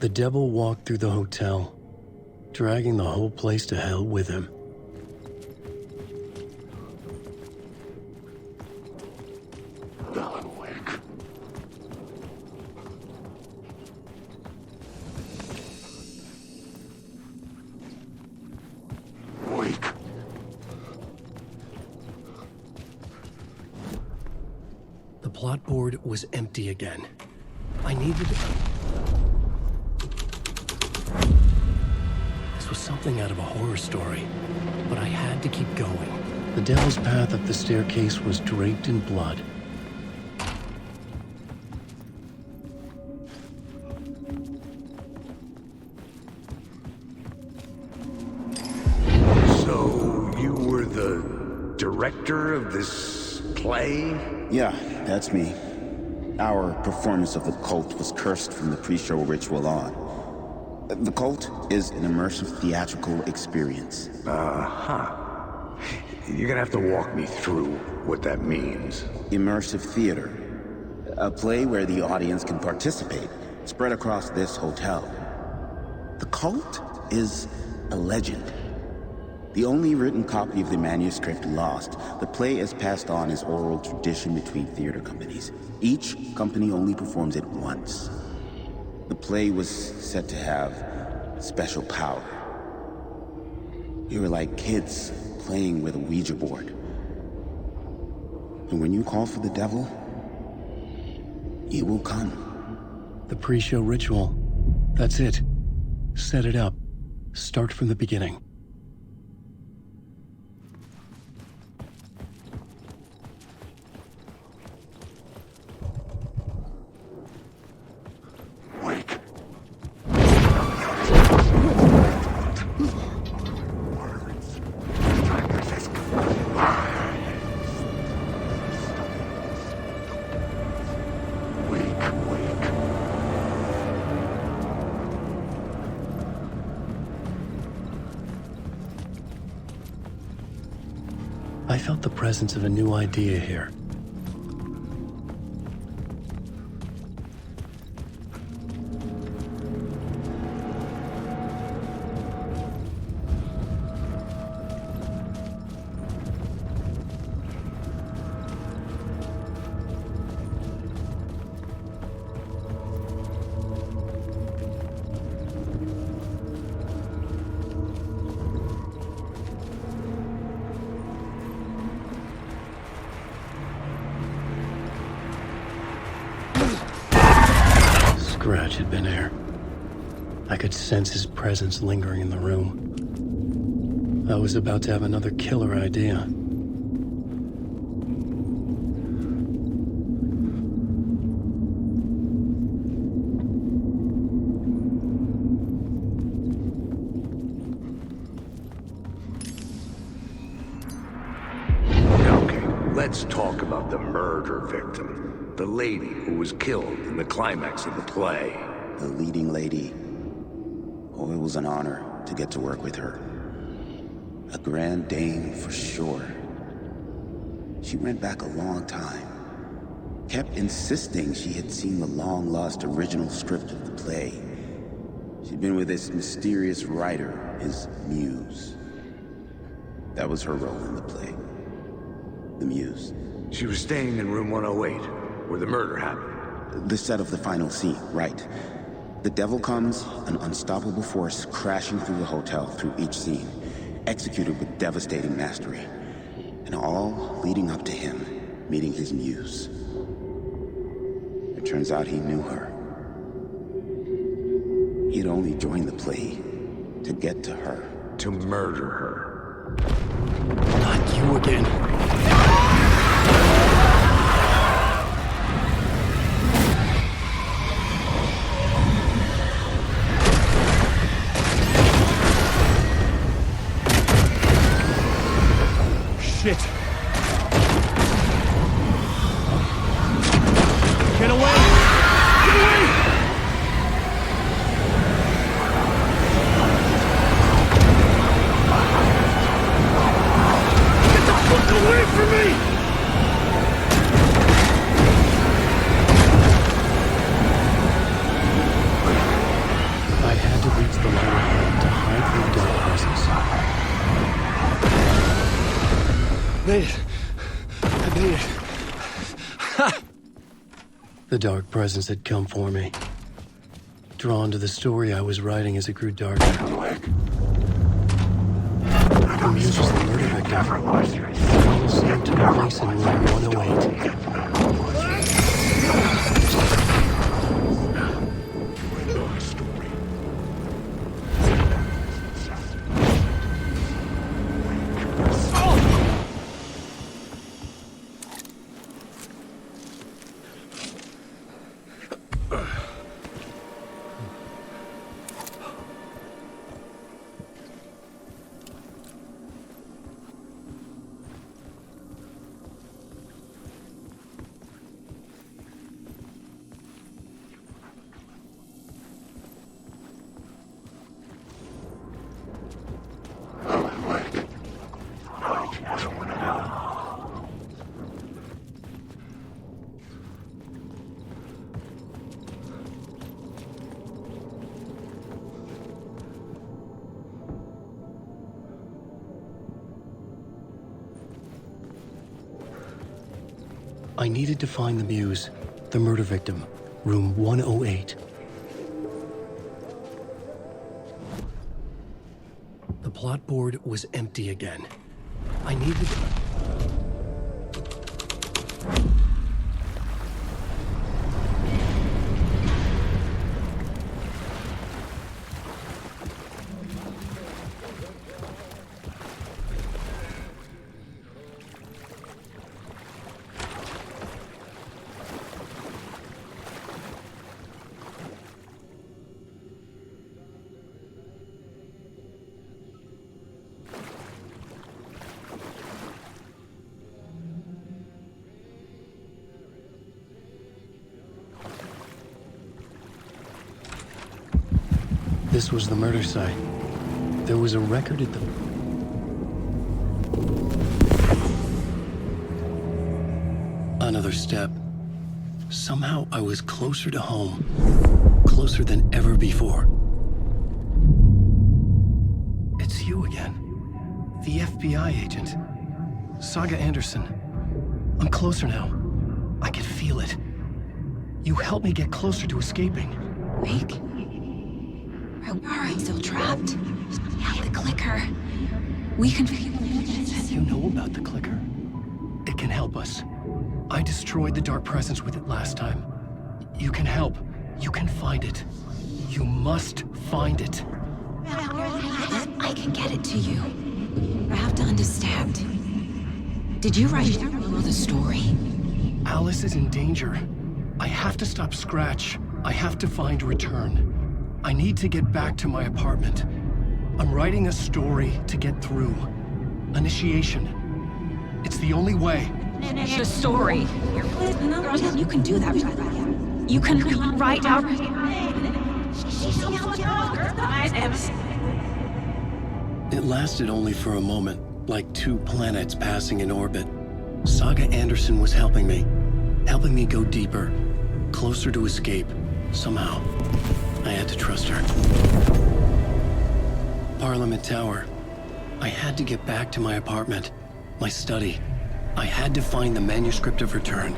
The devil walked through the hotel, dragging the whole place to hell with him. Alan Wake. Wake. The plot board was empty again. I needed This was something out of a horror story, but I had to keep going. The devil's path up the staircase was draped in blood. So, you were the director of this play? Yeah, that's me. Our performance of the cult was cursed from the pre-show ritual on. The cult is an immersive theatrical experience. You're gonna have to walk me through what that means. Immersive theater. A play where the audience can participate, spread across this hotel. The cult is a legend. The only written copy of the manuscript lost, the play is passed on as oral tradition between theater companies. Each company only performs it once. The play was said to have special power. We were like kids playing with a Ouija board. And when you call for the devil, he will come. The pre-show ritual. That's it. Set it up. Start from the beginning. I felt the presence of a new idea here. Scratch had been there. I could sense his presence lingering in the room. I was about to have another killer idea. Let's talk about the murder victim. The lady who was killed in the climax of the play. The leading lady. Oh, it was an honor to get to work with her. A grand dame for sure. She went back a long time. Kept insisting she had seen the long-lost original script of the play. She'd been with this mysterious writer, his muse. That was her role in the play. The muse. She was staying in room 108, where the murder happened. The set of the final scene, right. The devil comes, an unstoppable force crashing through the hotel through each scene, executed with devastating mastery. And all leading up to him meeting his muse. It turns out he knew her. He'd only joined the play to get to her. To murder her. Not you again. Shit! Get away! Get away! Get the fuck away from me! I had to reach the light ahead to hide from the dark presence. Made it. I made it. The dark presence had come for me. Drawn to the story I was writing as it grew darker. The muse was the murder victim. The final scene took place in room 108. I needed to find the muse, the murder victim, room 108. The plot board was empty again. I needed... This was the murder site. There was a record at the... another step. Somehow I was closer to home. Closer than ever before. It's you again. The FBI agent. Saga Anderson. I'm closer now. I can feel it. You helped me get closer to escaping. Wake? Are I still trapped? Yeah, the clicker. We can... You know about the clicker? It can help us. I destroyed the dark presence with it last time. You can help. You can find it. You must find it. I can get it to you. I have to understand. Did you write the story? Alice is in danger. I have to stop Scratch. I have to find Return. I need to get back to my apartment. I'm writing a story to get through. Initiation. It's the only way. The story. You can do that. You can write out... It lasted only for a moment, like two planets passing in orbit. Saga Anderson was helping me go deeper, closer to escape, somehow. I had to trust her. Parliament Tower. I had to get back to my apartment, my study. I had to find the manuscript of Return.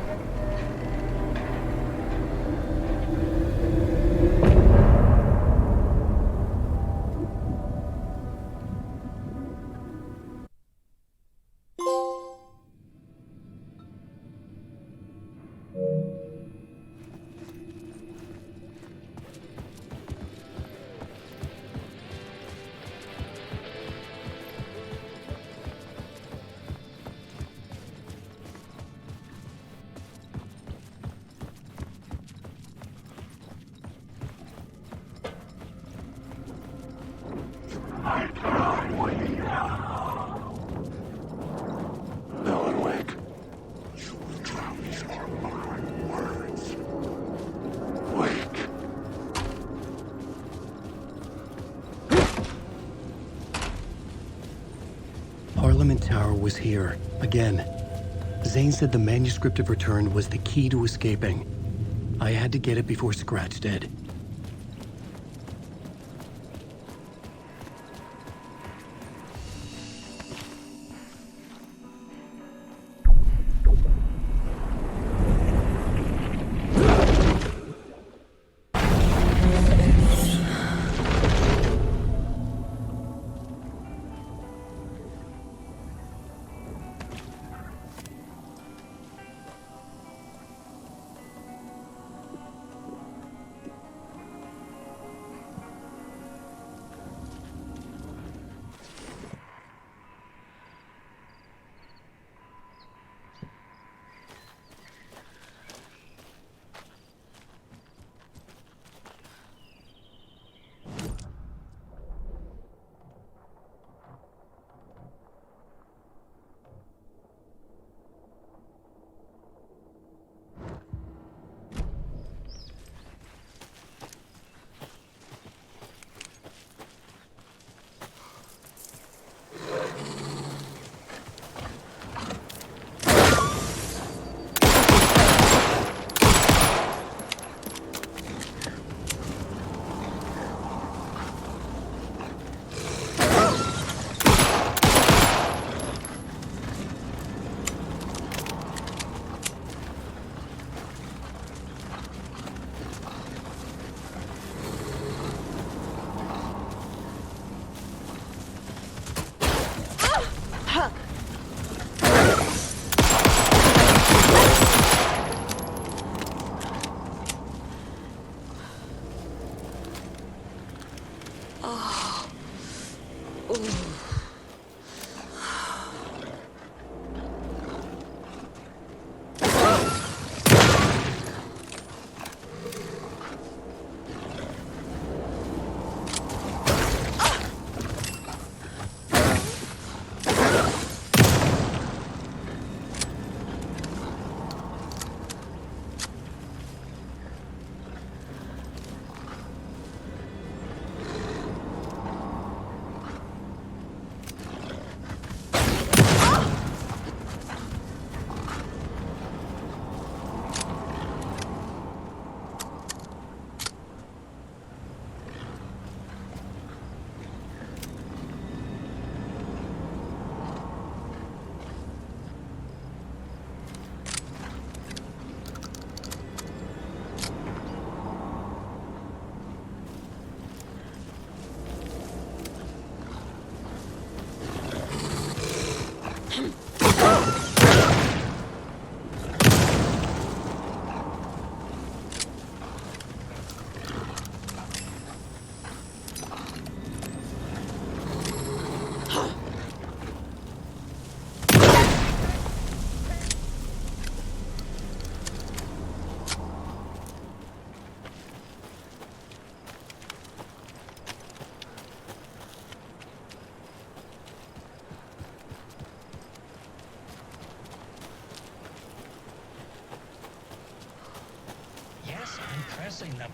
Alan Wake, you will drown me for my words. Wake. Parliament Tower was here, again. Zane said the manuscript of Return was the key to escaping. I had to get it before Scratch did.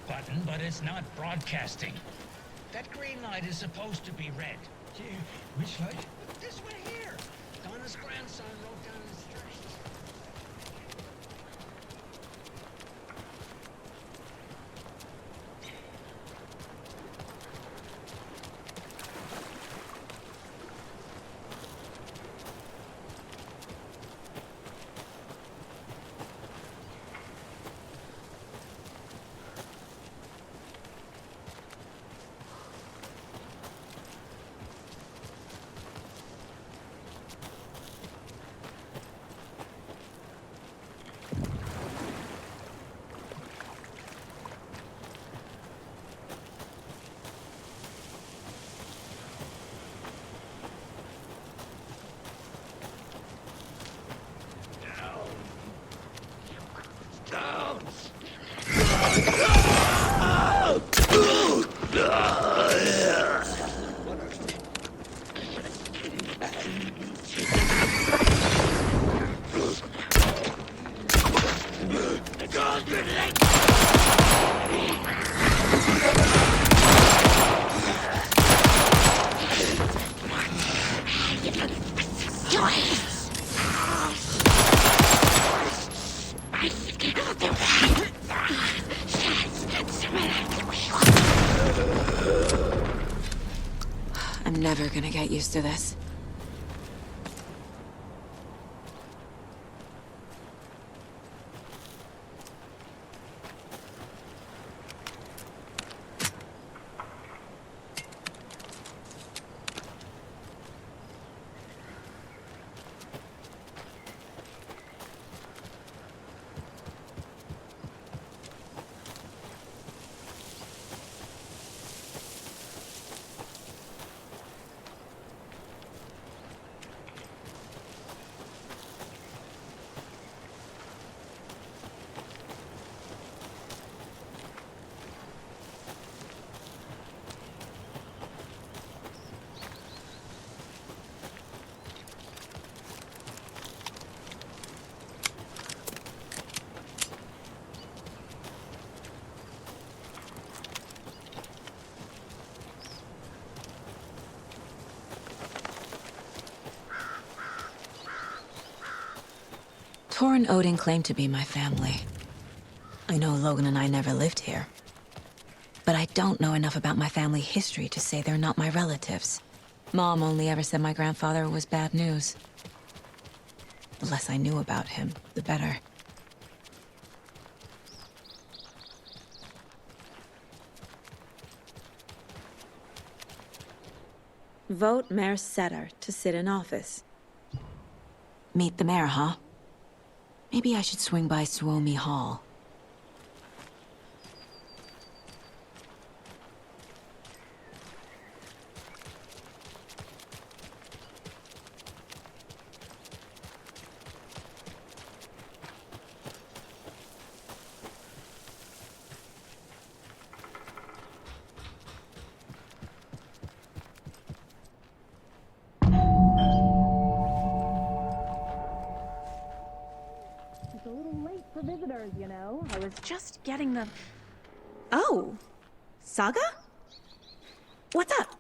button, but it's not broadcasting. That green light is supposed to be red. Which light? This one here. Donna's grandson wrote down the street. I'm never gonna get used to this. Tor and Odin claim to be my family. I know Logan and I never lived here. But I don't know enough about my family history to say they're not my relatives. Mom only ever said my grandfather was bad news. The less I knew about him, the better. Vote Mayor Setter to sit in office. Meet the mayor, huh? Maybe I should swing by Suomi Hall. Visitors, you know. I was just getting the... Oh, Saga? What's up?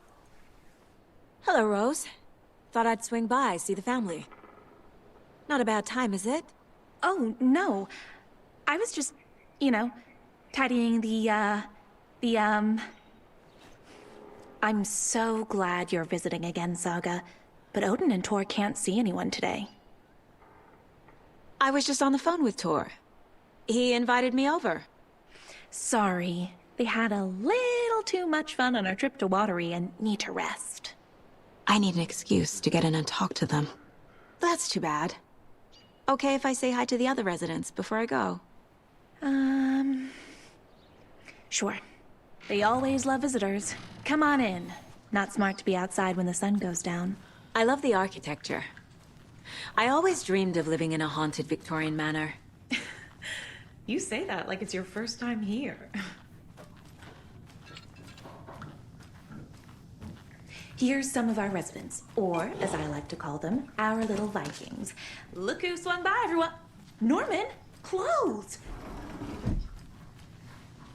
Hello, Rose. Thought I'd swing by, see the family. Not a bad time, is it? Oh, no. I was just, you know, tidying I'm so glad you're visiting again, Saga. But Odin and Tor can't see anyone today. I was just on the phone with Tor. He invited me over. Sorry. They had a little too much fun on our trip to Watery and need to rest. I need an excuse to get in and talk to them. That's too bad. Okay if I say hi to the other residents before I go? Sure. They always love visitors. Come on in. Not smart to be outside when the sun goes down. I love the architecture. I always dreamed of living in a haunted Victorian manor. You say that like it's your first time here. Here's some of our residents, or as I like to call them, our little Vikings. Look who swung by, everyone. Norman, clothes.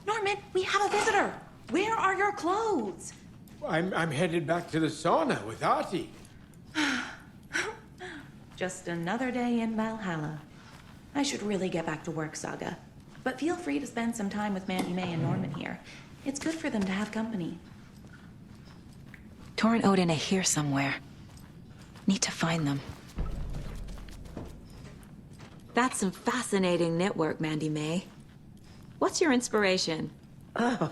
Norman. Norman, we have a visitor. Where are your clothes? I'm headed back to the sauna with Artie. Just another day in Valhalla. I should really get back to work, Saga. But feel free to spend some time with Mandy May and Norman here. It's good for them to have company. Tor and Odin are here somewhere. Need to find them. That's some fascinating network, Mandy May. What's your inspiration? Oh,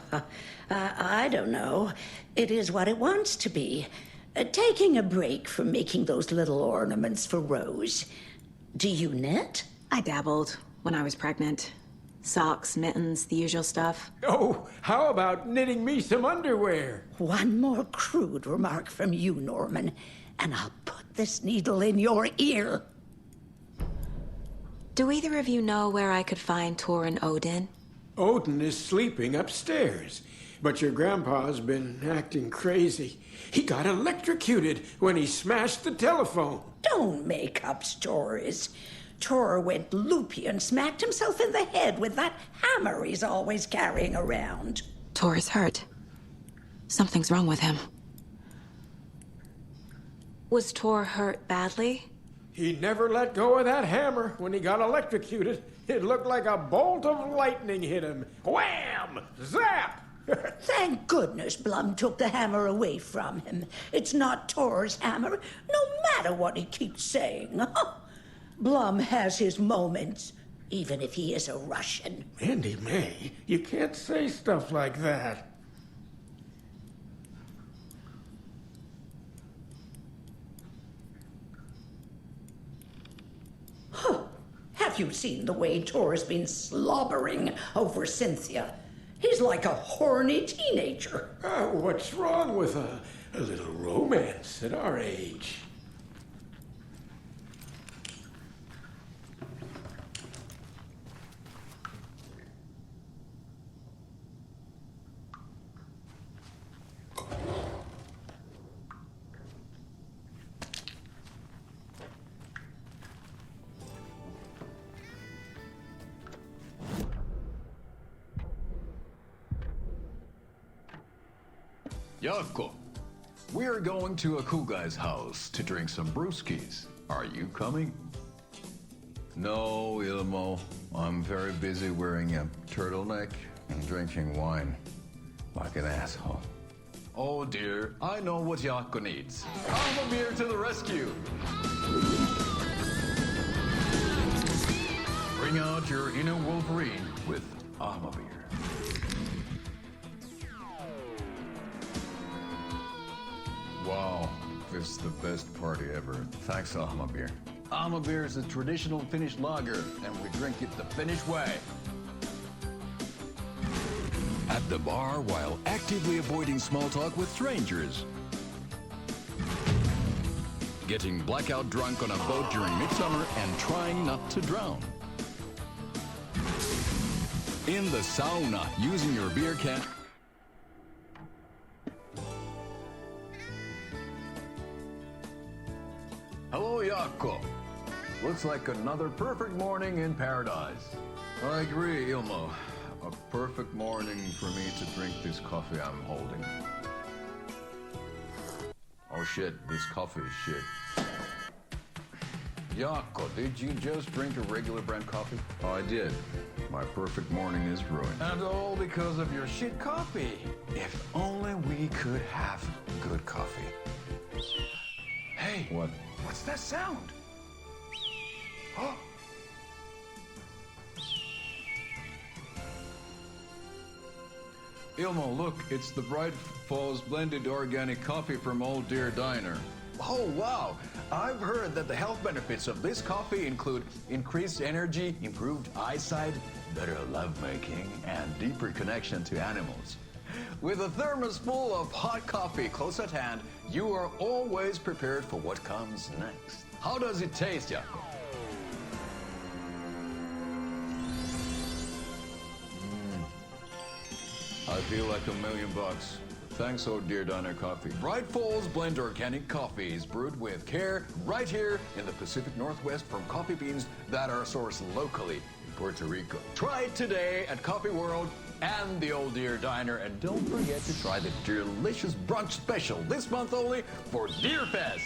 I don't know. It is what it wants to be. Taking a break from making those little ornaments for Rose. Do you knit? I dabbled when I was pregnant. Socks, mittens, the usual stuff. Oh, how about knitting me some underwear? One more crude remark from you, Norman, and I'll put this needle in your ear. Do either of you know where I could find Tor and Odin? Odin is sleeping upstairs, but your grandpa's been acting crazy. He got electrocuted when he smashed the telephone. Don't make up stories. Tor went loopy and smacked himself in the head with that hammer he's always carrying around. Tor is hurt. Something's wrong with him. Was Tor hurt badly? He never let go of that hammer when he got electrocuted. It looked like a bolt of lightning hit him. Wham! Zap! Thank goodness Blum took the hammer away from him. It's not Tor's hammer, no matter what he keeps saying. Blum has his moments, even if he is a Russian. Mandy May, you can't say stuff like that. Have you seen the way Tor's been slobbering over Cynthia? He's like a horny teenager. What's wrong with a little romance at our age? Yavko, we're going to Akugai's house to drink some brewskis. Are you coming? No, Ilmo. I'm very busy wearing a turtleneck and drinking wine. Like an asshole. Oh dear, I know what Yavko needs. Beer to the rescue! Bring out your inner Wolverine with Beer. Wow, this is the best party ever. Thanks, Beer. Beer is a traditional Finnish lager, and we drink it the Finnish way. At the bar while actively avoiding small talk with strangers. Getting blackout drunk on a boat during midsummer and trying not to drown. In the sauna, using your beer can. Hello, Jaakko. Looks like another perfect morning in paradise. I agree, Ilmo. A perfect morning for me to drink this coffee I'm holding. Oh shit, this coffee is shit. Jaakko, did you just drink a regular brand coffee? Oh, I did. My perfect morning is ruined. And all because of your shit coffee. If only we could have good coffee. Hey. What? What's that sound? Oh. Ilmo, look, it's the Bright Falls blended organic coffee from Old Deer Diner. Oh, wow. I've heard that the health benefits of this coffee include increased energy, improved eyesight, better lovemaking, and deeper connection to animals. With a thermos full of hot coffee close at hand, you are always prepared for what comes next. How does it taste, Jaakko? I feel like $1 million. Thanks, Old Deer Diner Coffee. Bright Falls Blend Organic Coffee is brewed with care right here in the Pacific Northwest from coffee beans that are sourced locally in Puerto Rico. Try it today at Coffee World and the Old Deer Diner. And don't forget to try the delicious brunch special this month only for Deer Fest.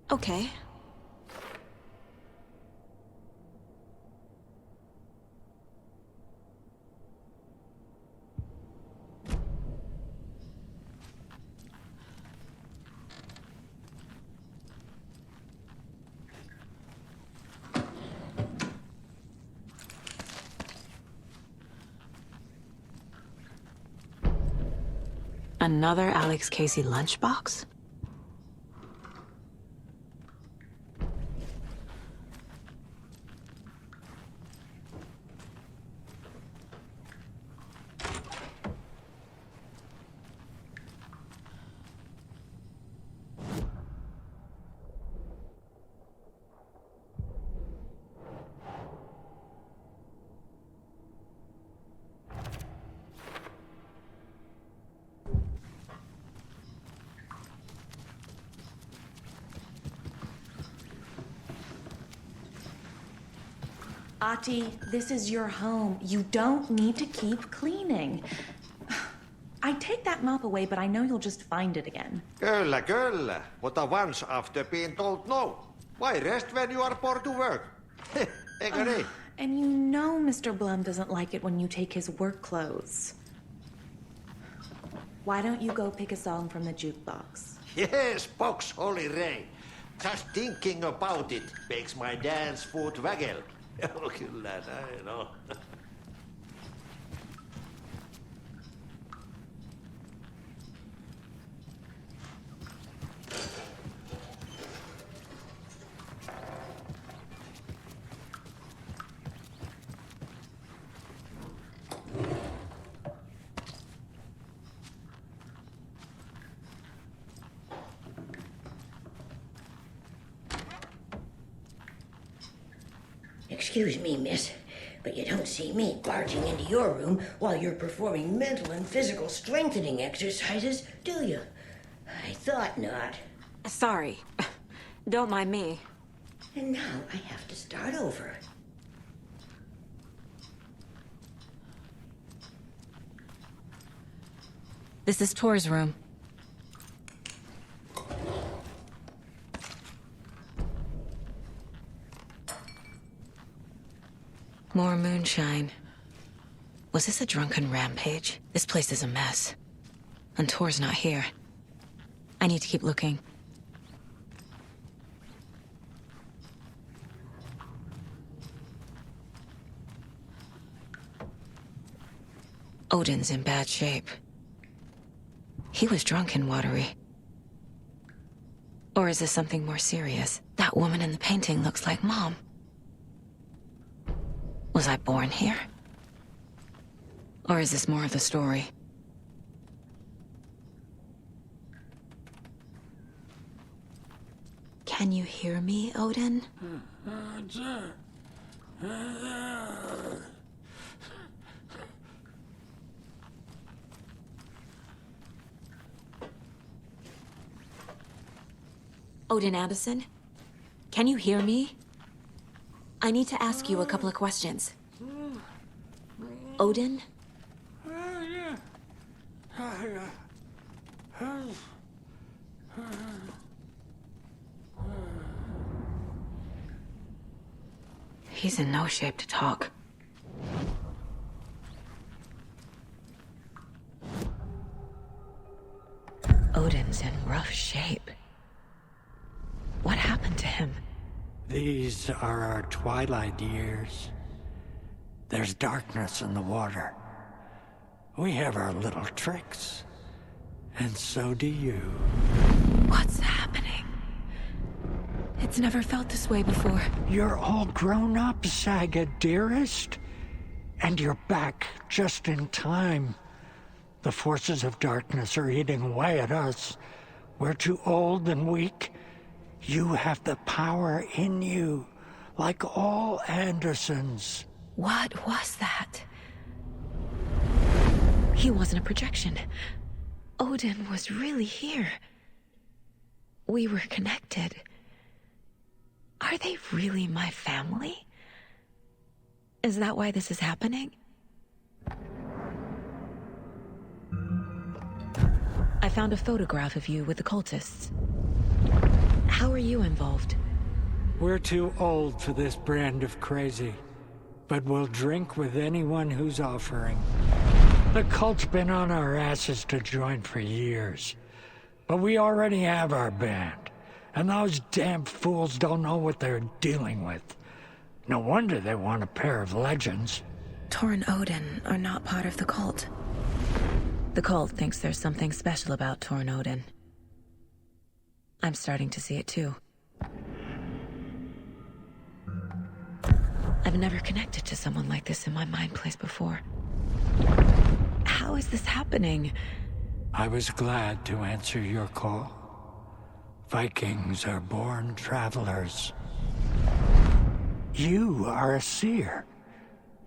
Okay. Another Alex Casey lunchbox? Ati, this is your home. You don't need to keep cleaning. I take that mop away, but I know you'll just find it again. Kyllä, kyllä. Mutta once after being told no. Why rest when you are bored to work? Eikö niin? And you know Mr. Blum doesn't like it when you take his work clothes. Why don't you go pick a song from the jukebox? Yes, box Holy Ray. Just thinking about it makes my dance foot waggle. Kyllä näin on. Excuse me, miss, but you don't see me barging into your room while you're performing mental and physical strengthening exercises, do you? I thought not. Sorry. Don't mind me. And now I have to start over. This is Tor's room. More moonshine. Was this a drunken rampage? This place is a mess. And Tor's not here. I need to keep looking. Odin's in bad shape. He was drunk and watery. Or is this something more serious? That woman in the painting looks like Mom. Was I born here? Or is this more of the story? Can you hear me, Odin? Odin Addison? Can you hear me? I need to ask you a couple of questions. Odin? He's in no shape to talk. Odin's in rough shape. happened to him? These are our twilight years. There's darkness in the water. We have our little tricks. And so do you. What's happening? It's never felt this way before. You're all grown up, Saga, dearest. And you're back just in time. The forces of darkness are eating away at us. We're too old and weak. You have the power in you, like all Andersons. What was that? He wasn't a projection. Odin was really here. We were connected. Are they really my family? Is that why this is happening? I found a photograph of you with the cultists. How are you involved? We're too old for this brand of crazy, but we'll drink with anyone who's offering. The cult's been on our asses to join for years, but we already have our band, and those damn fools don't know what they're dealing with. No wonder they want a pair of legends. Tor and Odin are not part of the cult. The cult thinks there's something special about Tor and Odin. I'm starting to see it too. I've never connected to someone like this in my mind place before. How is this happening? I was glad to answer your call. Vikings are born travelers. You are a seer.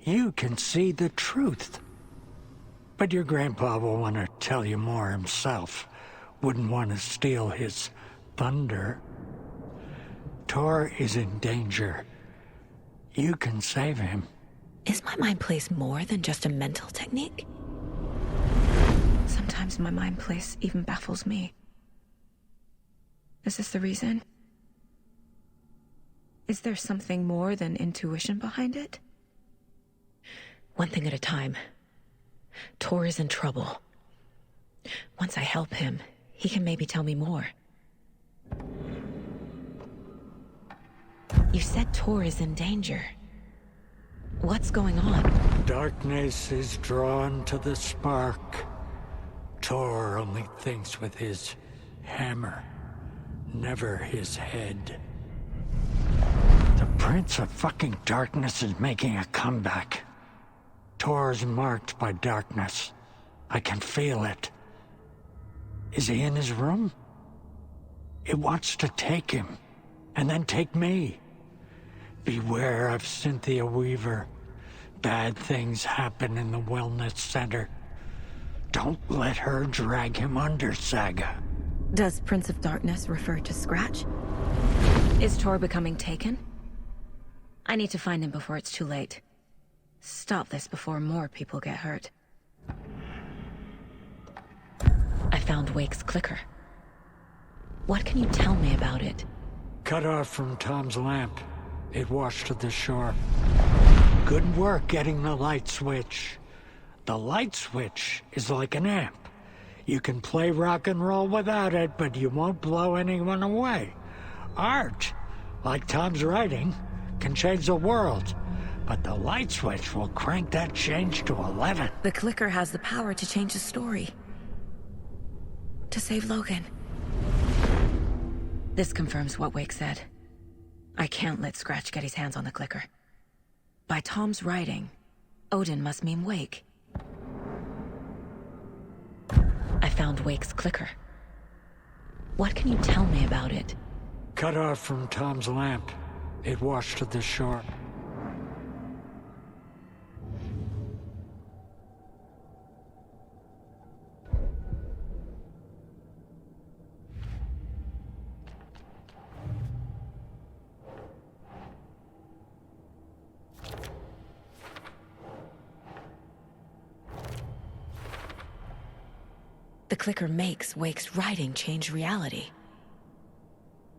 You can see the truth. But your grandpa will want to tell you more himself. Wouldn't want to steal his thunder. Tor is in danger. You can save him. Is my mind place more than just a mental technique? Sometimes my mind place even baffles me. Is this the reason? Is there something more than intuition behind it? One thing at a time. Tor is in trouble. Once I help him, he can maybe tell me more. You said Tor is in danger. What's going on? Darkness is drawn to the spark. Tor only thinks with his hammer, never his head. The Prince of fucking Darkness is making a comeback. Tor's marked by darkness. I can feel it. Is he in his room? It wants to take him, and then take me. Beware of Cynthia Weaver. Bad things happen in the wellness center. Don't let her drag him under, Saga. Does Prince of Darkness refer to Scratch? Is Tor becoming taken? I need to find him before it's too late. Stop this before more people get hurt. I found Wake's clicker. What can you tell me about it? Cut off from Tom's lamp. It washed to the shore. Good work getting the light switch. The light switch is like an amp. You can play rock and roll without it, but you won't blow anyone away. Art, like Tom's writing, can change the world. But the light switch will crank that change to 11. The clicker has the power to change the story. To save Logan. This confirms what Wake said. I can't let Scratch get his hands on the clicker. By Tom's writing, Odin must mean Wake. I found Wake's clicker. What can you tell me about it? Cut off from Tom's lamp. It washed to the shore. The clicker makes Wake's writing change reality.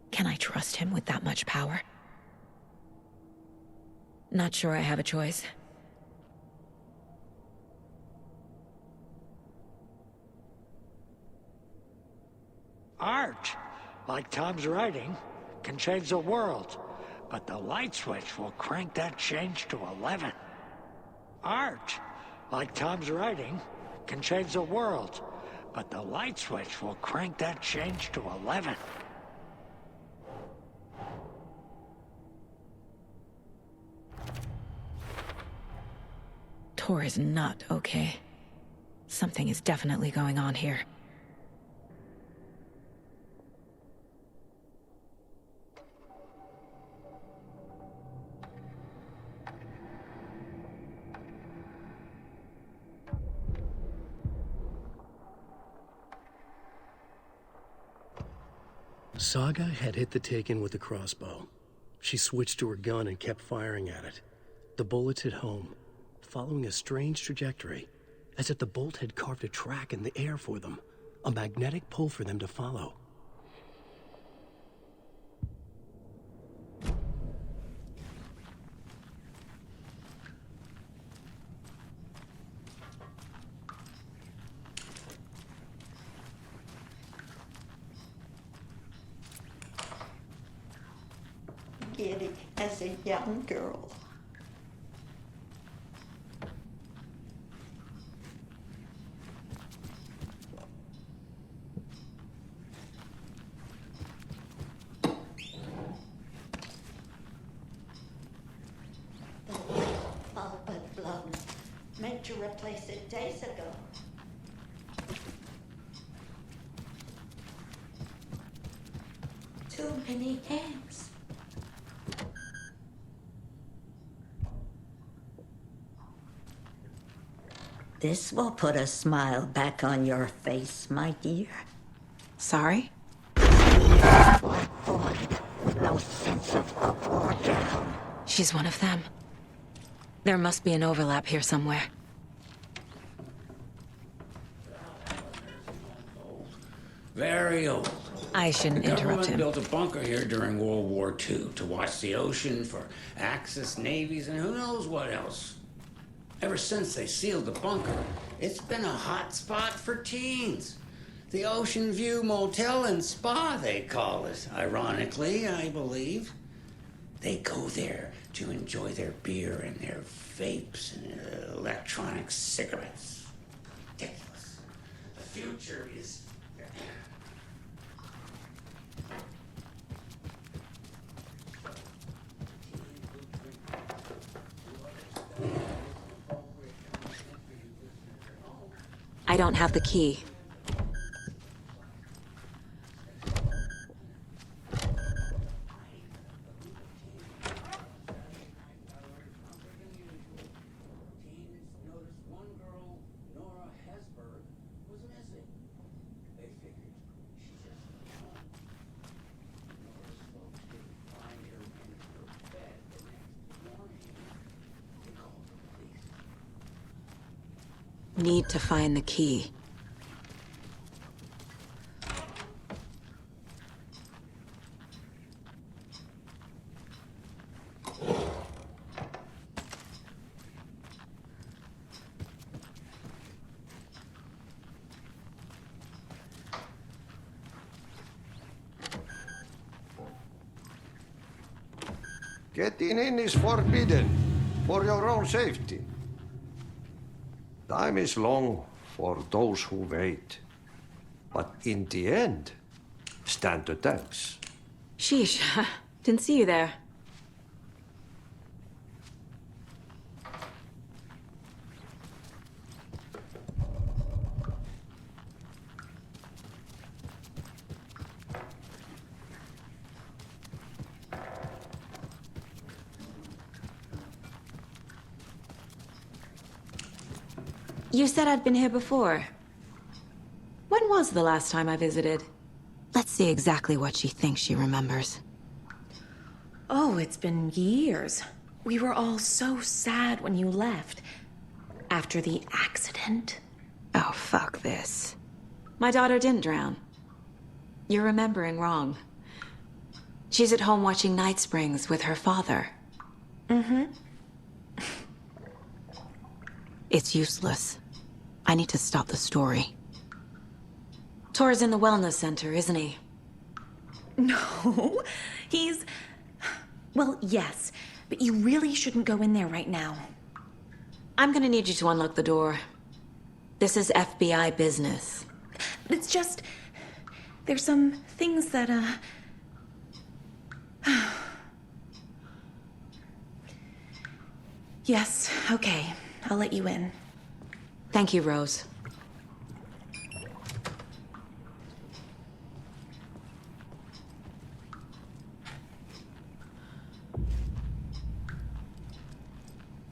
Can I trust him with that much power? Not sure I have a choice. Art, like Tom's writing, can change the world, but the light switch will crank that change to 11. Art, like Tom's writing, can change the world, but the light switch will crank that change to 11. Tor is not okay. Something is definitely going on here. Saga had hit the Taken with a crossbow. She switched to her gun and kept firing at it. The bullets hit home, following a strange trajectory, as if the bolt had carved a track in the air for them, a magnetic pull for them to follow. Giddy as a young girl. But Blum meant to replace it days ago. Too many hands. This will put a smile back on your face, my dear. Sorry? No sense of up or down. She's one of them. There must be an overlap here somewhere. Very old. I shouldn't The interrupt government him. built a bunker here during World War II to watch the ocean for Axis navies and who knows what else. Ever since they sealed the bunker, it's been a hot spot for teens. The Ocean View Motel and Spa, they call it. Ironically, I believe. They go there to enjoy their beer and their vapes and electronic cigarettes. Ridiculous. The future is... I don't have the key. Need to find the key. Getting in is forbidden, for your own safety. Time is long for those who wait. But in the end, stand the thanks. Sheesh, didn't see you there. You said I'd been here before. When was the last time I visited? Let's see exactly what she thinks she remembers. Oh, it's been years. We were all so sad when you left. After the accident. Oh, fuck this. My daughter didn't drown. You're remembering wrong. She's at home watching Night Springs with her father. Mm-hmm. It's useless. I need to stop the story. Tor's in the wellness center, isn't he? No, He's... Well, yes, but you really shouldn't go in there right now. I'm gonna need you to unlock the door. This is FBI business. It's just... There's some things that, Yes, okay. I'll let you in. Thank you, Rose.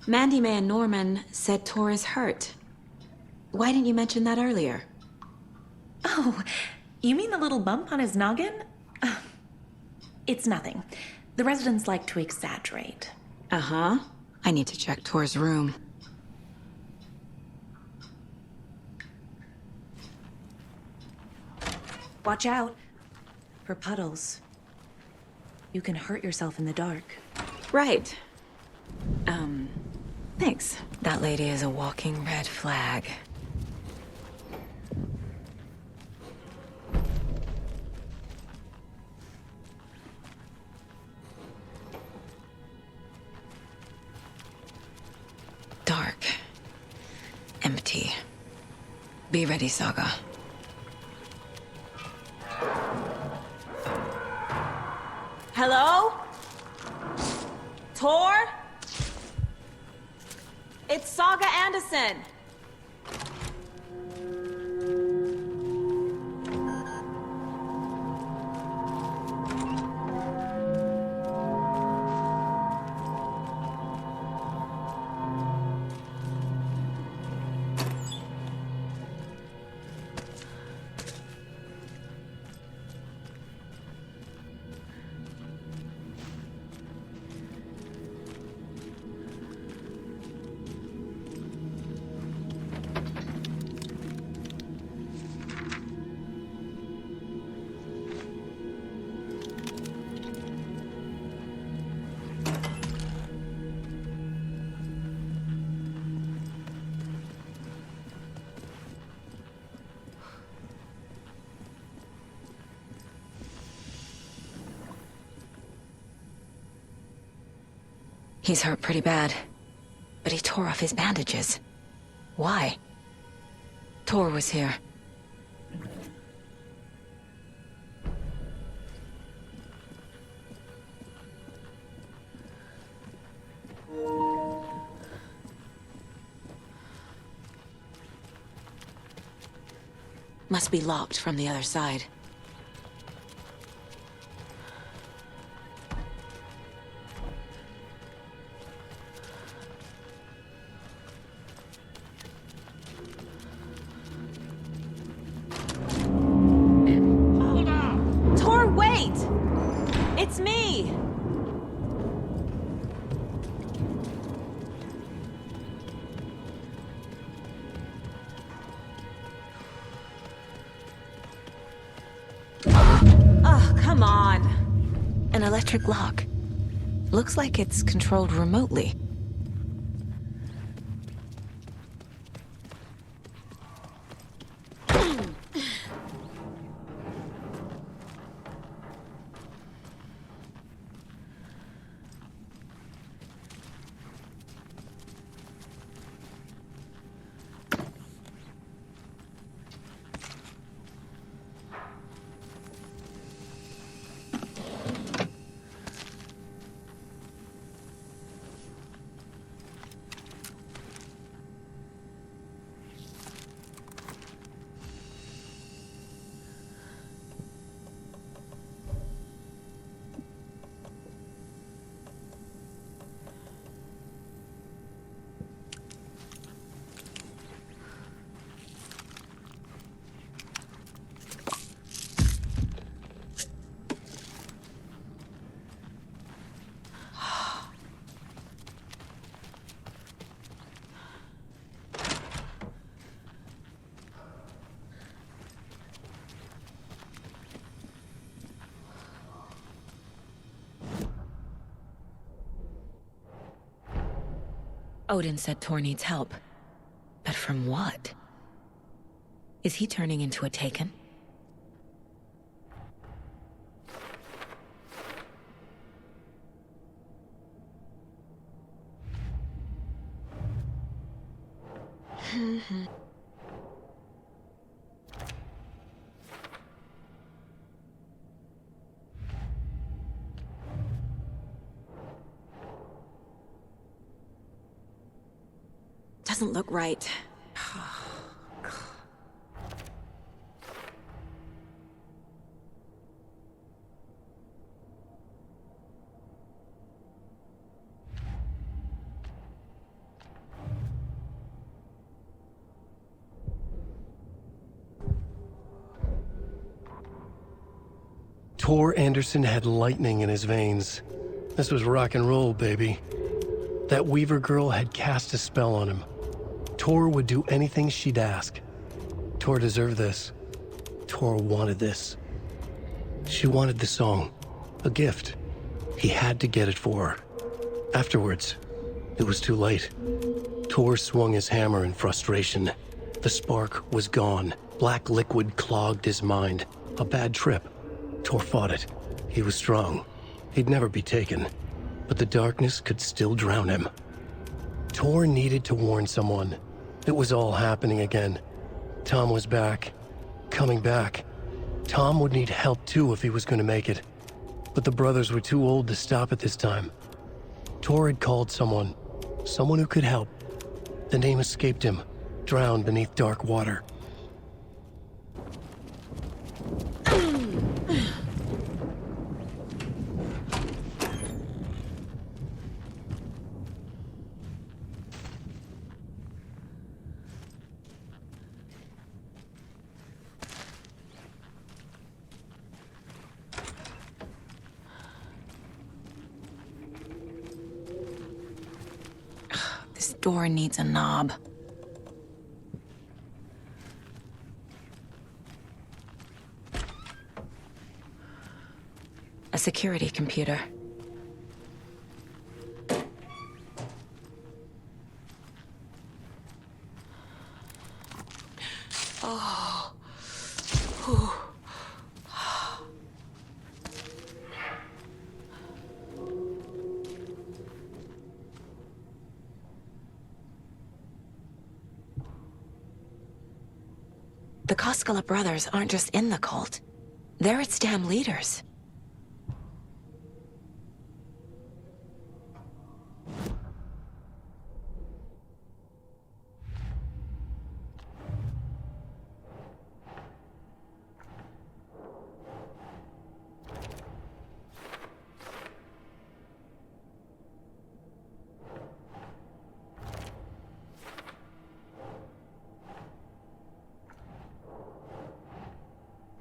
Mandy May and Norman said Tor is hurt. Why didn't you mention that earlier? Oh, you mean the little bump on his noggin? It's nothing. The residents like to exaggerate. Uh-huh. I need to check Tor's room. Watch out for puddles. You can hurt yourself in the dark. Right. Thanks. That lady is a walking red flag. Dark. Empty. Be ready, Saga. Hello? Tor? It's Saga Anderson. He's hurt pretty bad, but he tore off his bandages. Why? Tor was here. Must be locked from the other side. It's me! Oh, come on. An electric lock. Looks like it's controlled remotely. Odin said Tor needs help. But from what? Is he turning into a Taken? Doesn't look right. Tor Anderson had lightning in his veins. This was rock and roll, baby. That Weaver girl had cast a spell on him. Tor would do anything she'd ask. Tor deserved this. Tor wanted this. She wanted the song. A gift. He had to get it for her. Afterwards, it was too late. Tor swung his hammer in frustration. The spark was gone. Black liquid clogged his mind. A bad trip. Tor fought it. He was strong. He'd never be taken. But the darkness could still drown him. Tor needed to warn someone. It was all happening again. Tom was back. Coming back. Tom would need help too if he was going to make it. But the brothers were too old to stop at this time. Tor had called someone. Someone who could help. The name escaped him. Drowned beneath dark water. This door needs a knob. A security computer. Oh. Whew. The Koskela brothers aren't just in the cult. They're its damn leaders.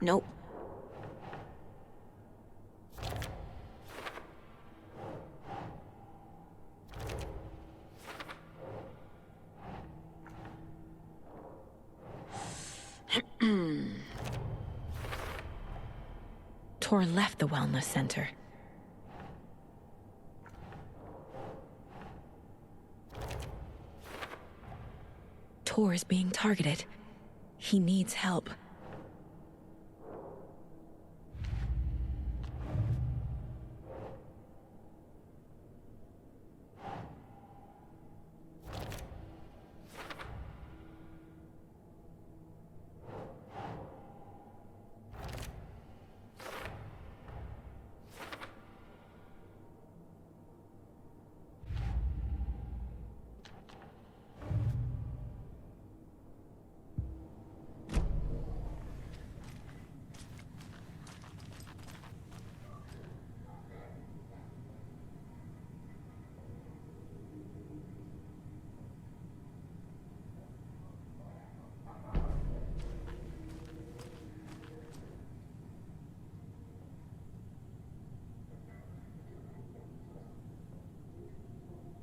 Nope. Tor left the wellness center. Tor is being targeted. He needs help.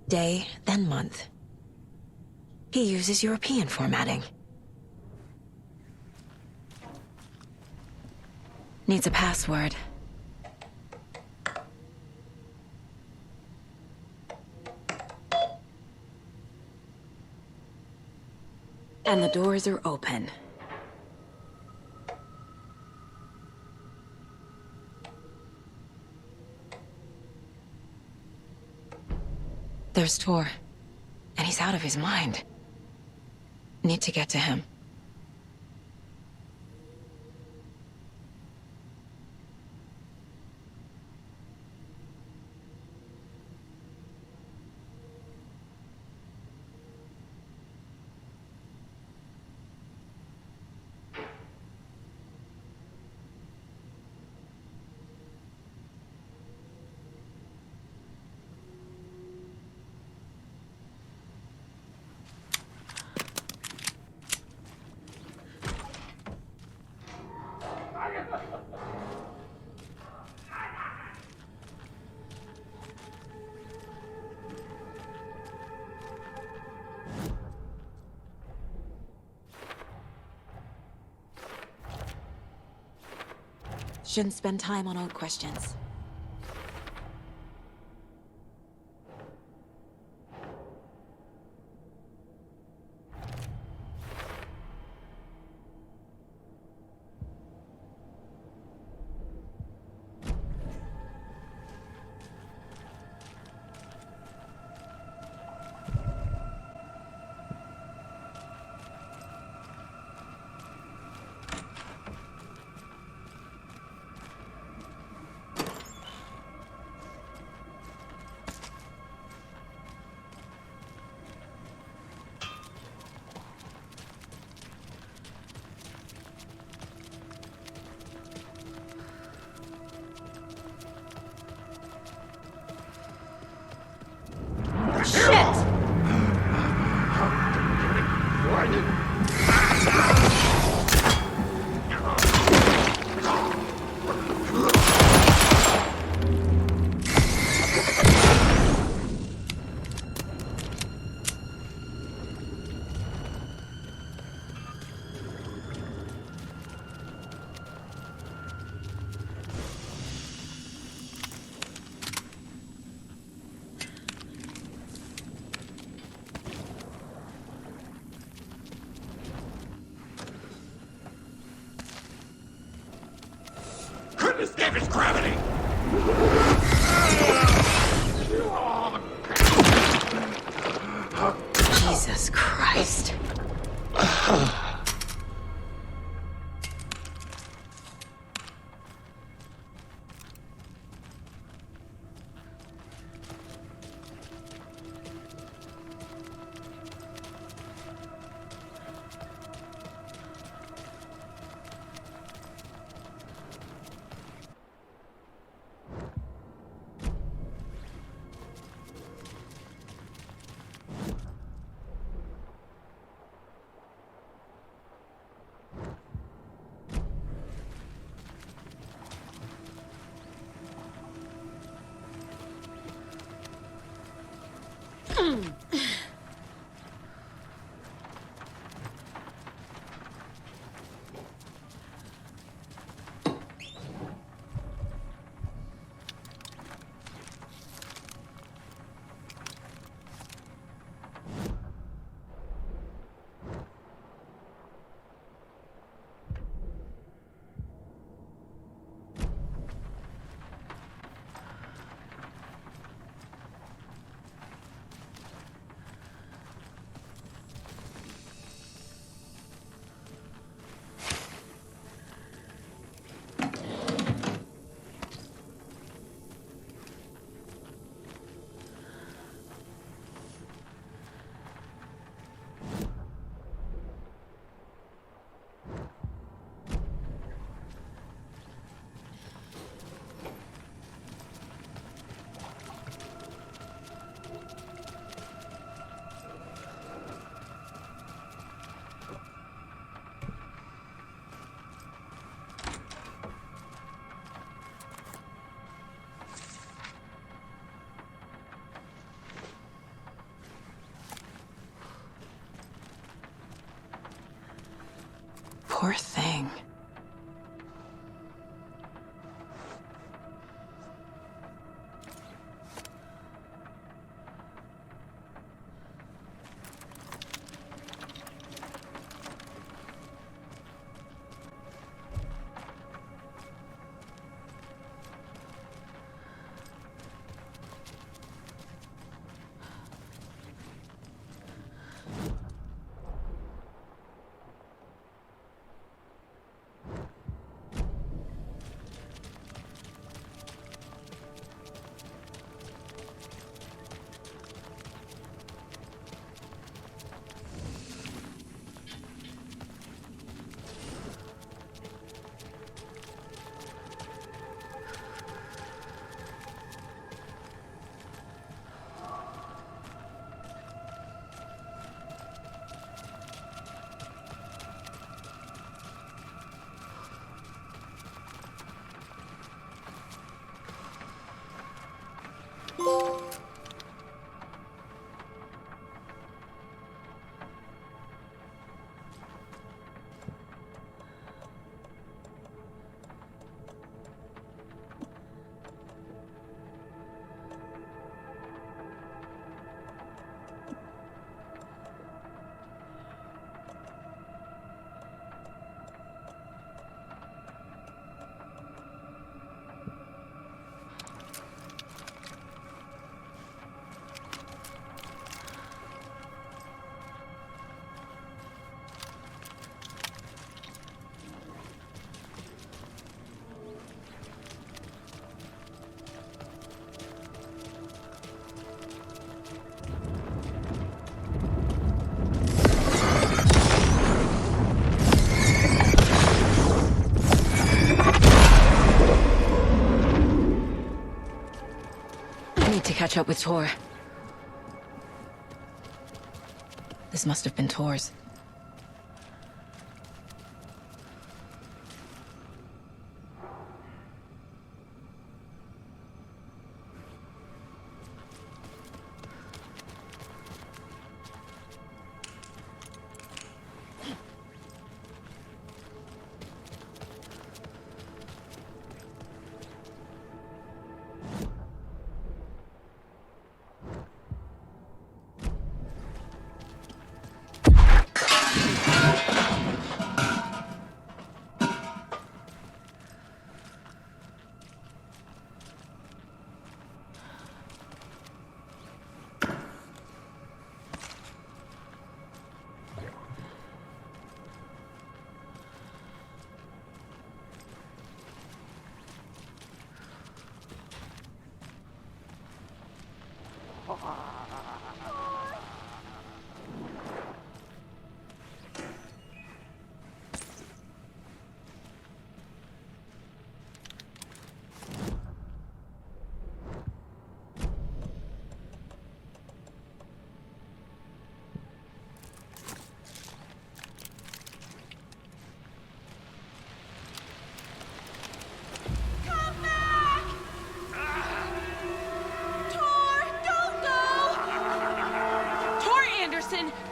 Day, then month. He uses European formatting. Needs a password. And the doors are open. There's Tor, and he's out of his mind. Need to get to him. Shouldn't spend time on old questions. Couldn't escape his gravity! Jesus Christ. Poor thing. catch up with Tor. This must have been Tor's.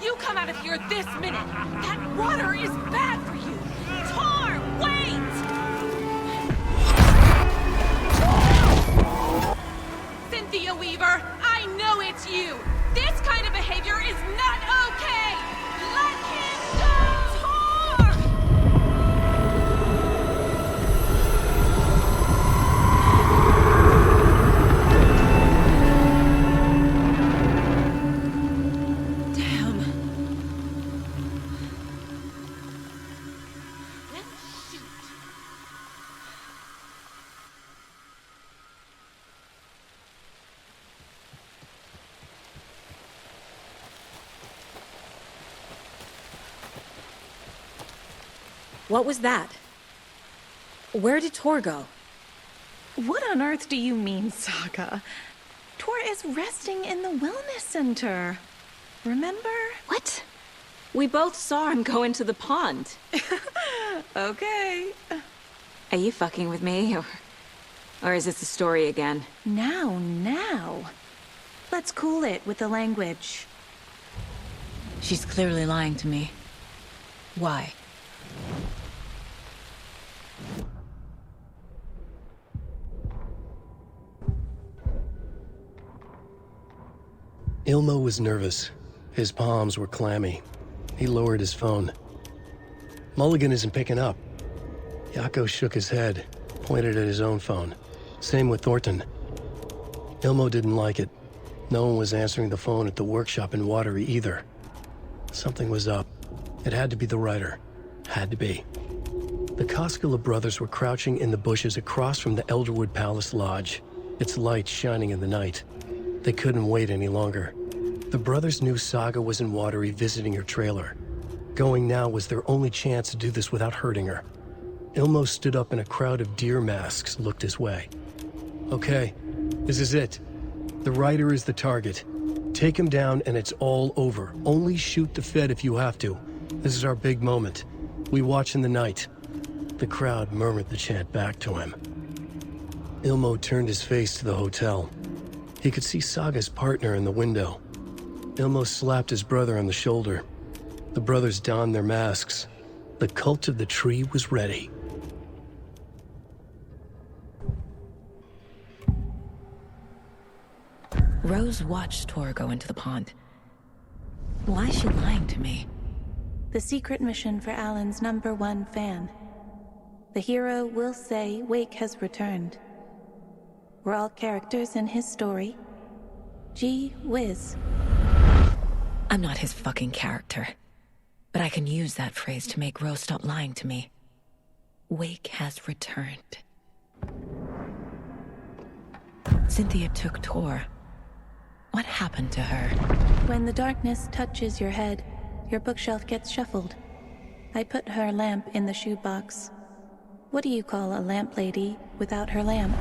You come out of here this minute! That water is bad for you! Tor, wait! Cynthia Weaver, I know it's you! This kind of behavior is not okay! Let him go! Tor! What was that? Where did Tor go? What on earth do you mean, Saga? Tor is resting in the wellness center. Remember? What? We both saw him go into the pond. Okay. Are you fucking with me, or is this the story again? Now. Let's cool it with the language. She's clearly lying to me. Why? Ilmo was nervous. His palms were clammy. He lowered his phone. Mulligan isn't picking up. Yako shook his head, pointed at his own phone. Same with Thornton. Ilmo didn't like it. No one was answering the phone at the workshop in Watery either. Something was up. It had to be the writer. Had to be. The Koskela brothers were crouching in the bushes across from the Elderwood Palace Lodge, its lights shining in the night. They couldn't wait any longer. The brothers knew Saga was in Watery visiting her trailer. Going now was their only chance to do this without hurting her. Ilmo stood up and a crowd of deer masks looked his way. Okay, this is it. The writer is the target. Take him down and it's all over. Only shoot the Fed if you have to. This is our big moment. We watch in the night. The crowd murmured the chant back to him. Ilmo turned his face to the hotel. He could see Saga's partner in the window. Ilmo slapped his brother on the shoulder. The brothers donned their masks. The cult of the tree was ready. Rose watched Tor go into the pond. Why is she lying to me? The secret mission for Alan's #1 fan. The hero will say Wake has returned. We're all characters in his story. Gee whiz. I'm not his fucking character. But I can use that phrase to make Rose stop lying to me. Wake has returned. Cynthia took Tor. What happened to her? When the darkness touches your head, your bookshelf gets shuffled. I put her lamp in the shoebox. What do you call a lamp lady without her lamp?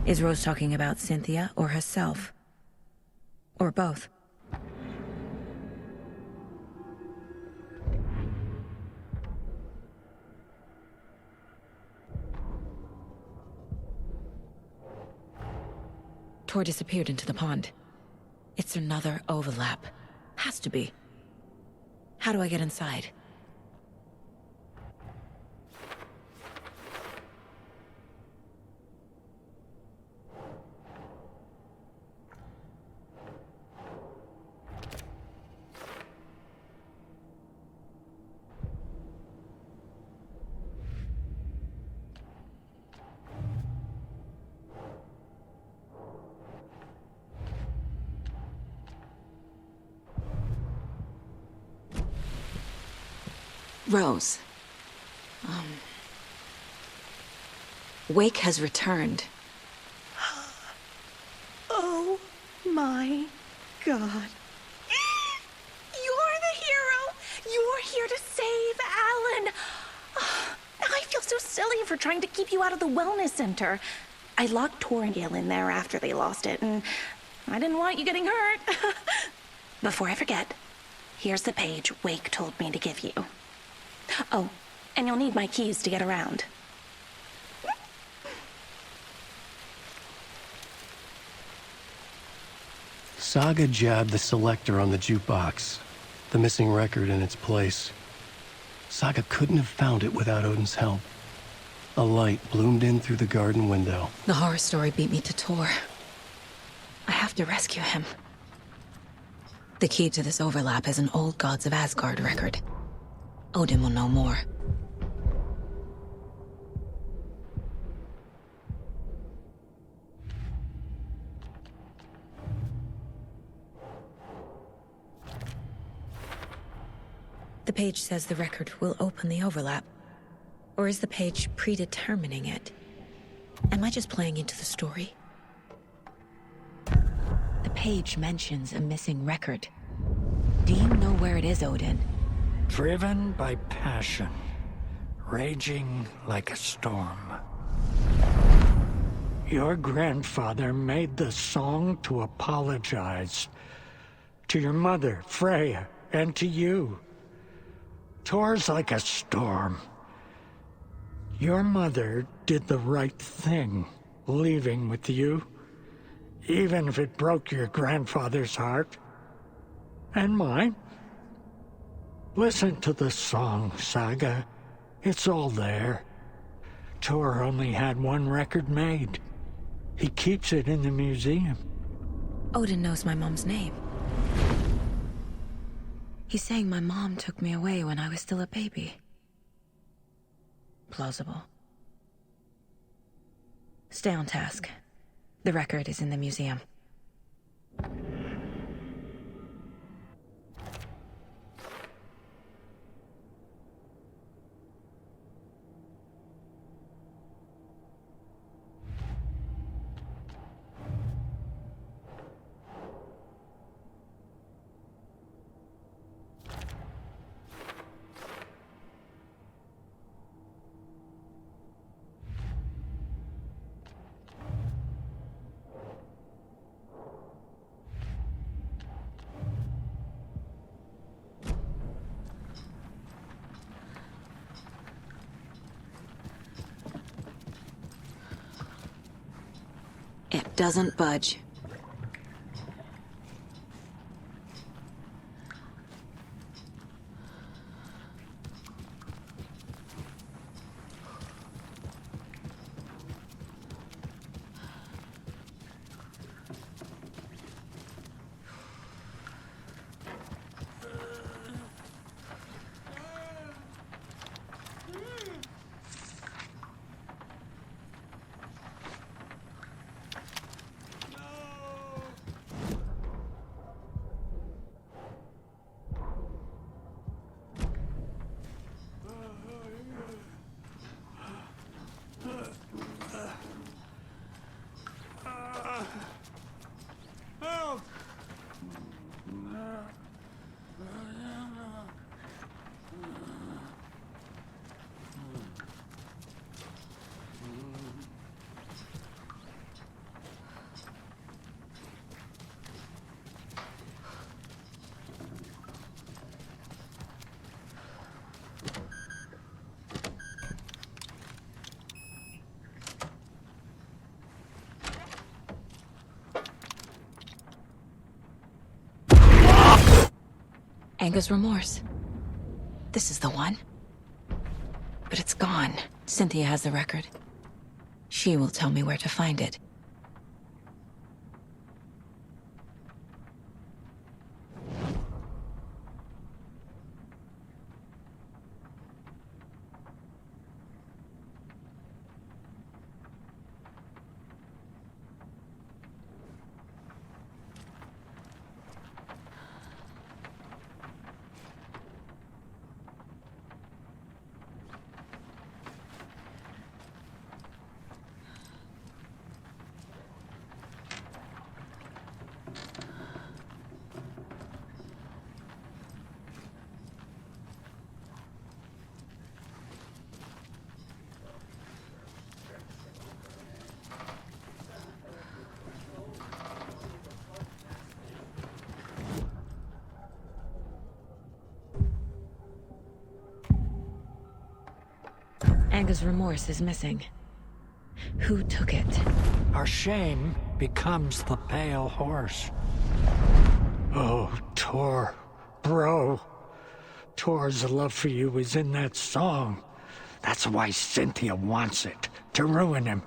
Is Rose talking about Cynthia or herself? Or both? Tor disappeared into the pond. It's another overlap. Has to be. How do I get inside? Rose. Wake has returned. Oh my God. You're the hero! You're here to save Alan! I feel so silly for trying to keep you out of the wellness center. I locked Tor and Gale in there after they lost it, and I didn't want you getting hurt. Before I forget, here's the page Wake told me to give you. Oh, and you'll need my keys to get around. Saga jabbed the selector on the jukebox, the missing record in its place. Saga couldn't have found it without Odin's help. A light bloomed in through the garden window. The horror story beat me to Tor. I have to rescue him. The key to this overlap is an old Gods of Asgard record. Odin will know more. The page says the record will open the overlap. Or is the page predetermining it? Am I just playing into the story? The page mentions a missing record. Do you know where it is, Odin? Driven by passion, raging like a storm. Your grandfather made the song to apologize. To your mother, Freya, and to you. Tor's like a storm. Your mother did the right thing, leaving with you, even if it broke your grandfather's heart. And mine. Listen to the song, Saga. It's all there. Tor only had one record made. He keeps it in the museum. Odin knows my mom's name. He's saying my mom took me away when I was still a baby. Plausible. Stay on task. The record is in the museum. It doesn't budge. Anger's remorse. This is the one. But it's gone. Cynthia has the record. She will tell me where to find it. Anger's remorse is missing. Who took it? Our shame becomes the pale horse. Oh, Tor, bro. Tor's love for you is in that song. That's why Cynthia wants it, to ruin him.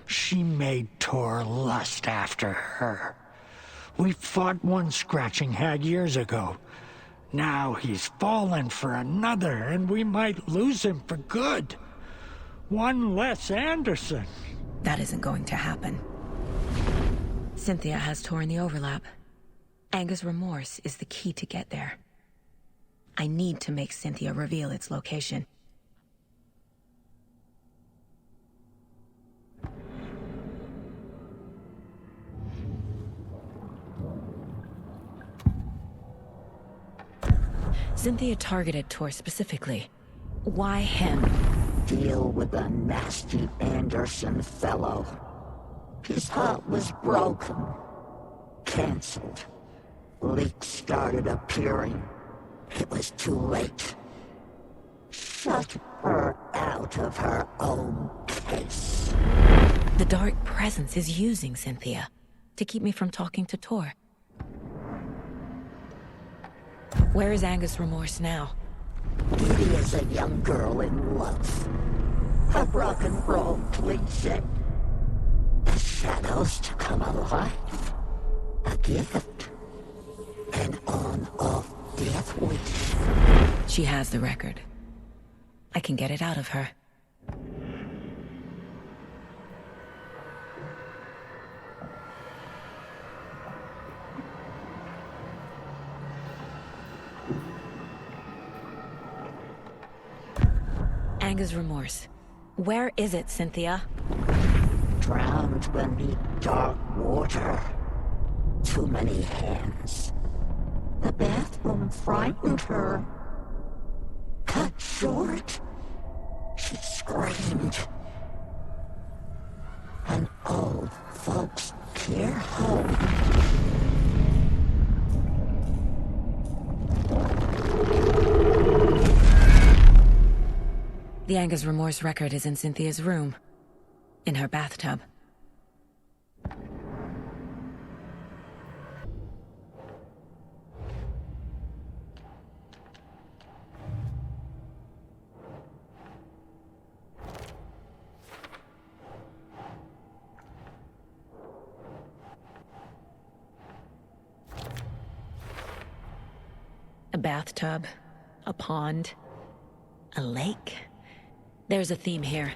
She made Tor lust after her. We fought one scratching hag years ago. Now he's fallen for another, and we might lose him for good. One less Anderson. That isn't going to happen. Cynthia has Tor in the overlap. Anger's remorse is the key to get there. I need to make Cynthia reveal its location. Cynthia targeted Tor specifically. Why him? Deal with the nasty Anderson fellow. His heart was broken. Cancelled. Leaks started appearing. It was too late. Shut her out of her own case. The Dark Presence is using Cynthia to keep me from talking to Tor. Where is Anger's remorse now? Beauty is a young girl in love. A rock and roll cliche. The shadows to come alive. A gift. An on-off death wish. She has the record. I can get it out of her. Anger's remorse. Where is it, Cynthia? Drowned beneath dark water. Too many hands. The bathroom frightened her. Cut short. She screamed. An old folks' care home. The Anger's remorse record is in Cynthia's room. In her bathtub. A bathtub, a pond, a lake. There's a theme here.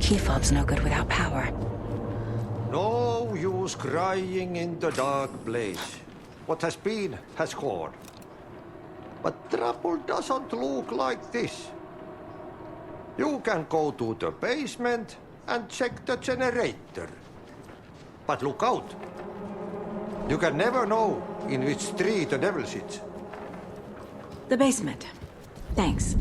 Key fob's no good without power. No use crying in the dark place. What has been has gone. But trouble doesn't look like this. You can go to the basement and check the generator. But look out. You can never know in which tree the devil sits. The basement. Thanks.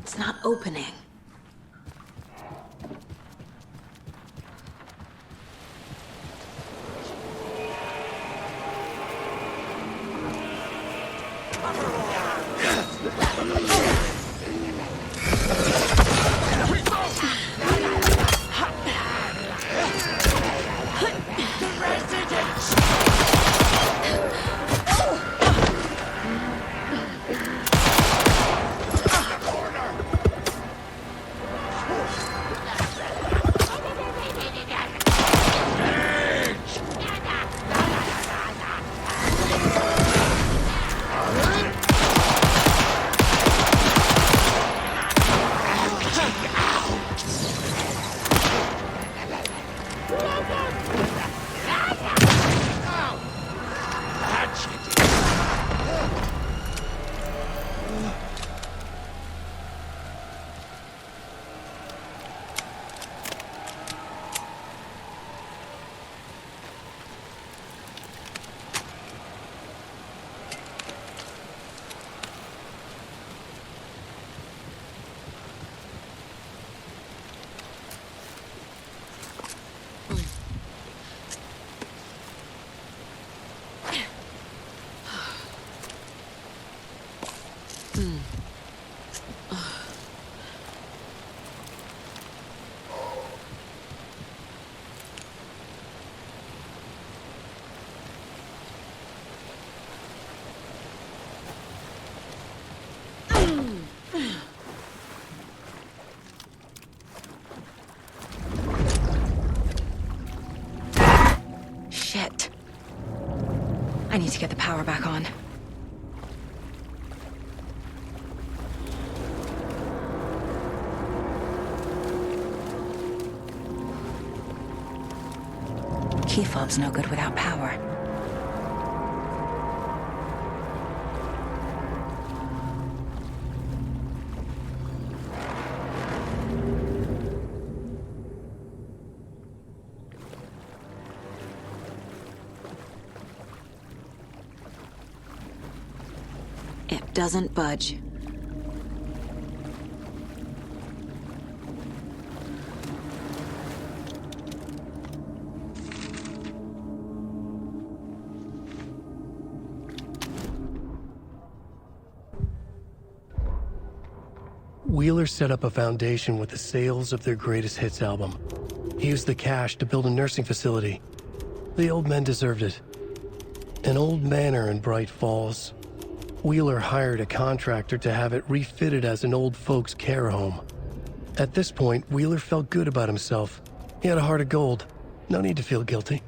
It's not opening. Shit. I need to get the power back on. Key fob's no good without power. It doesn't budge. Wheeler set up a foundation with the sales of their greatest hits album. He used the cash to build a nursing facility. The old men deserved it. An old manor in Bright Falls. Wheeler hired a contractor to have it refitted as an old folks' care home. At this point, Wheeler felt good about himself. He had a heart of gold. No need to feel guilty.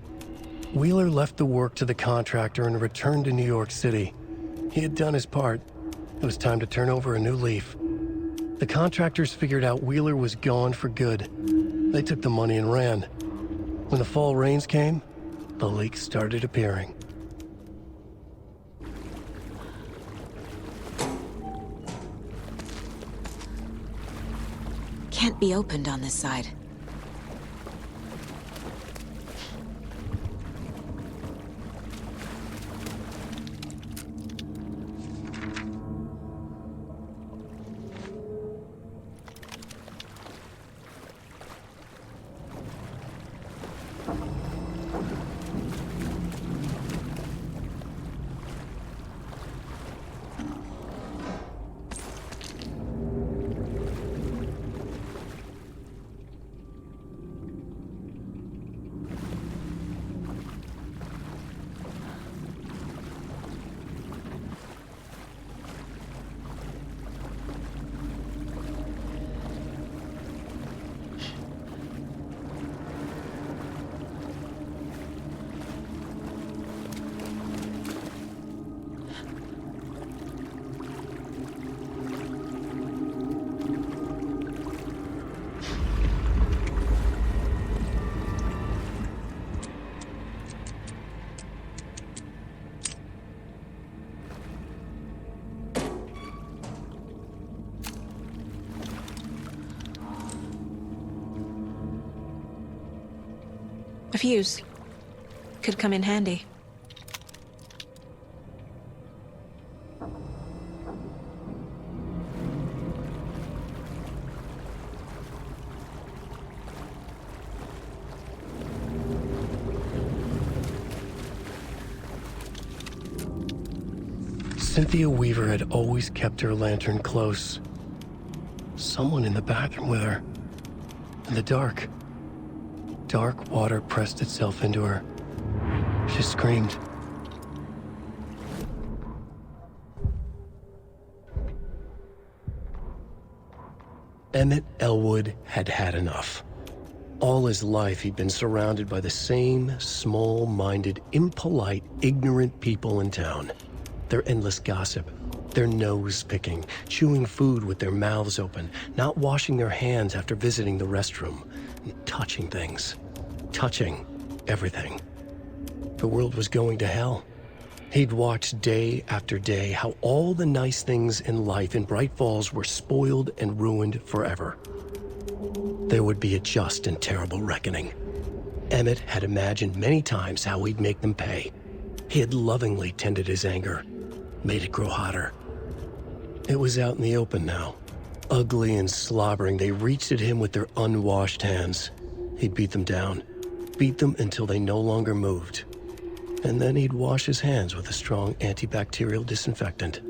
Wheeler left the work to the contractor and returned to New York City. He had done his part. It was time to turn over a new leaf. The contractors figured out Wheeler was gone for good. They took the money and ran. When the fall rains came, the leaks started appearing. Can't be opened on this side. A fuse. Could come in handy. Cynthia Weaver had always kept her lantern close. Someone in the bathroom with her. In the dark. Dark water pressed itself into her. She screamed. Emmett Elwood had had enough. All his life, he'd been surrounded by the same small-minded, impolite, ignorant people in town. Their endless gossip, their nose-picking, chewing food with their mouths open, not washing their hands after visiting the restroom, and touching things. Touching everything. The world was going to hell. He'd watched day after day how all the nice things in life in Bright Falls were spoiled and ruined forever. There would be a just and terrible reckoning. Emmett had imagined many times how he'd make them pay. He had lovingly tended his anger, made it grow hotter. It was out in the open now. Ugly and slobbering, they reached at him with their unwashed hands. He'd beat them down. Beat them until they no longer moved. And then he'd wash his hands with a strong antibacterial disinfectant.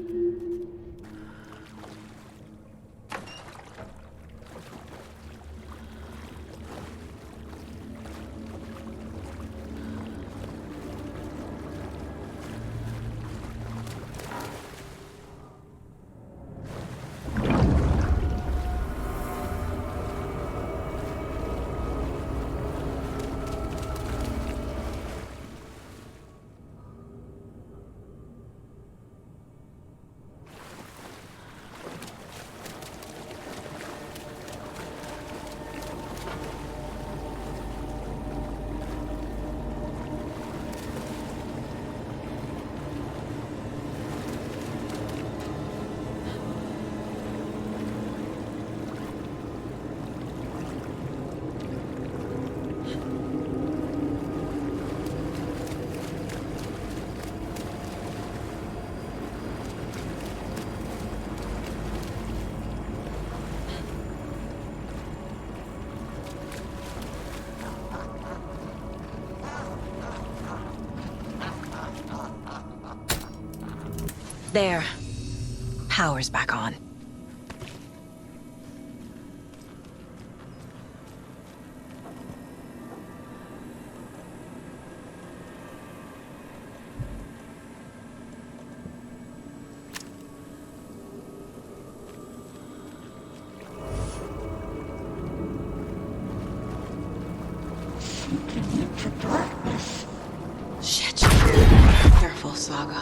There. Power's back on. Shit. Careful, Saga.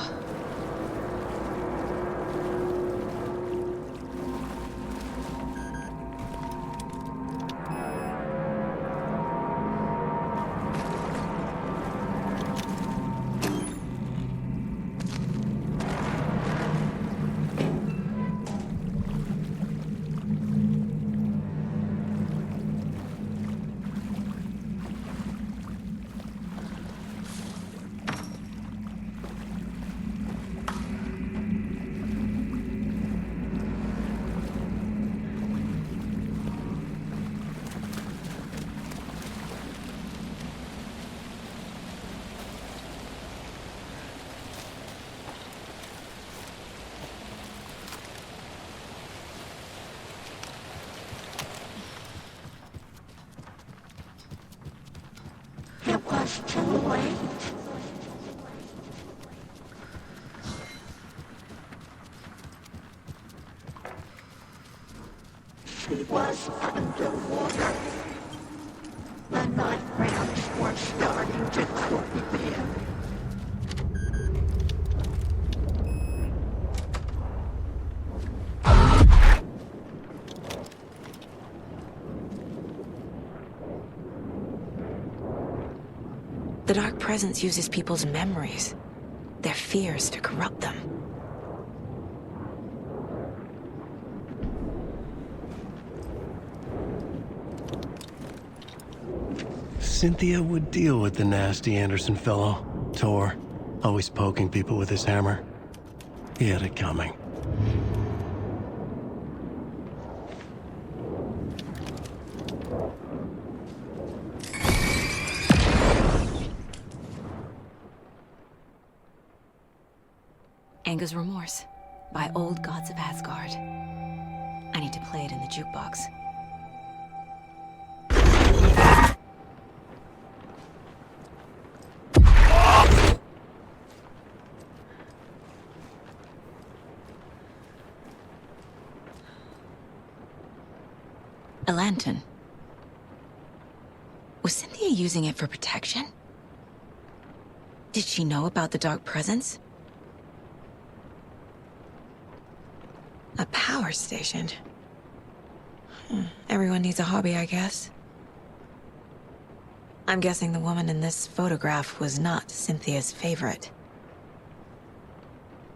It was too late. She was underwater. The nightmares were starting to creep in. The Dark Presence uses people's memories, their fears to corrupt them. Cynthia would deal with the nasty Anderson fellow, Tor, always poking people with his hammer. He had it coming. Anger's Remorse by Old Gods of Asgard. I need to play it in the jukebox. A lantern. Was Cynthia using it for protection? Did she know about the Dark Presence? A power station. Everyone needs a hobby, I guess. I'm guessing the woman in this photograph was not Cynthia's favorite.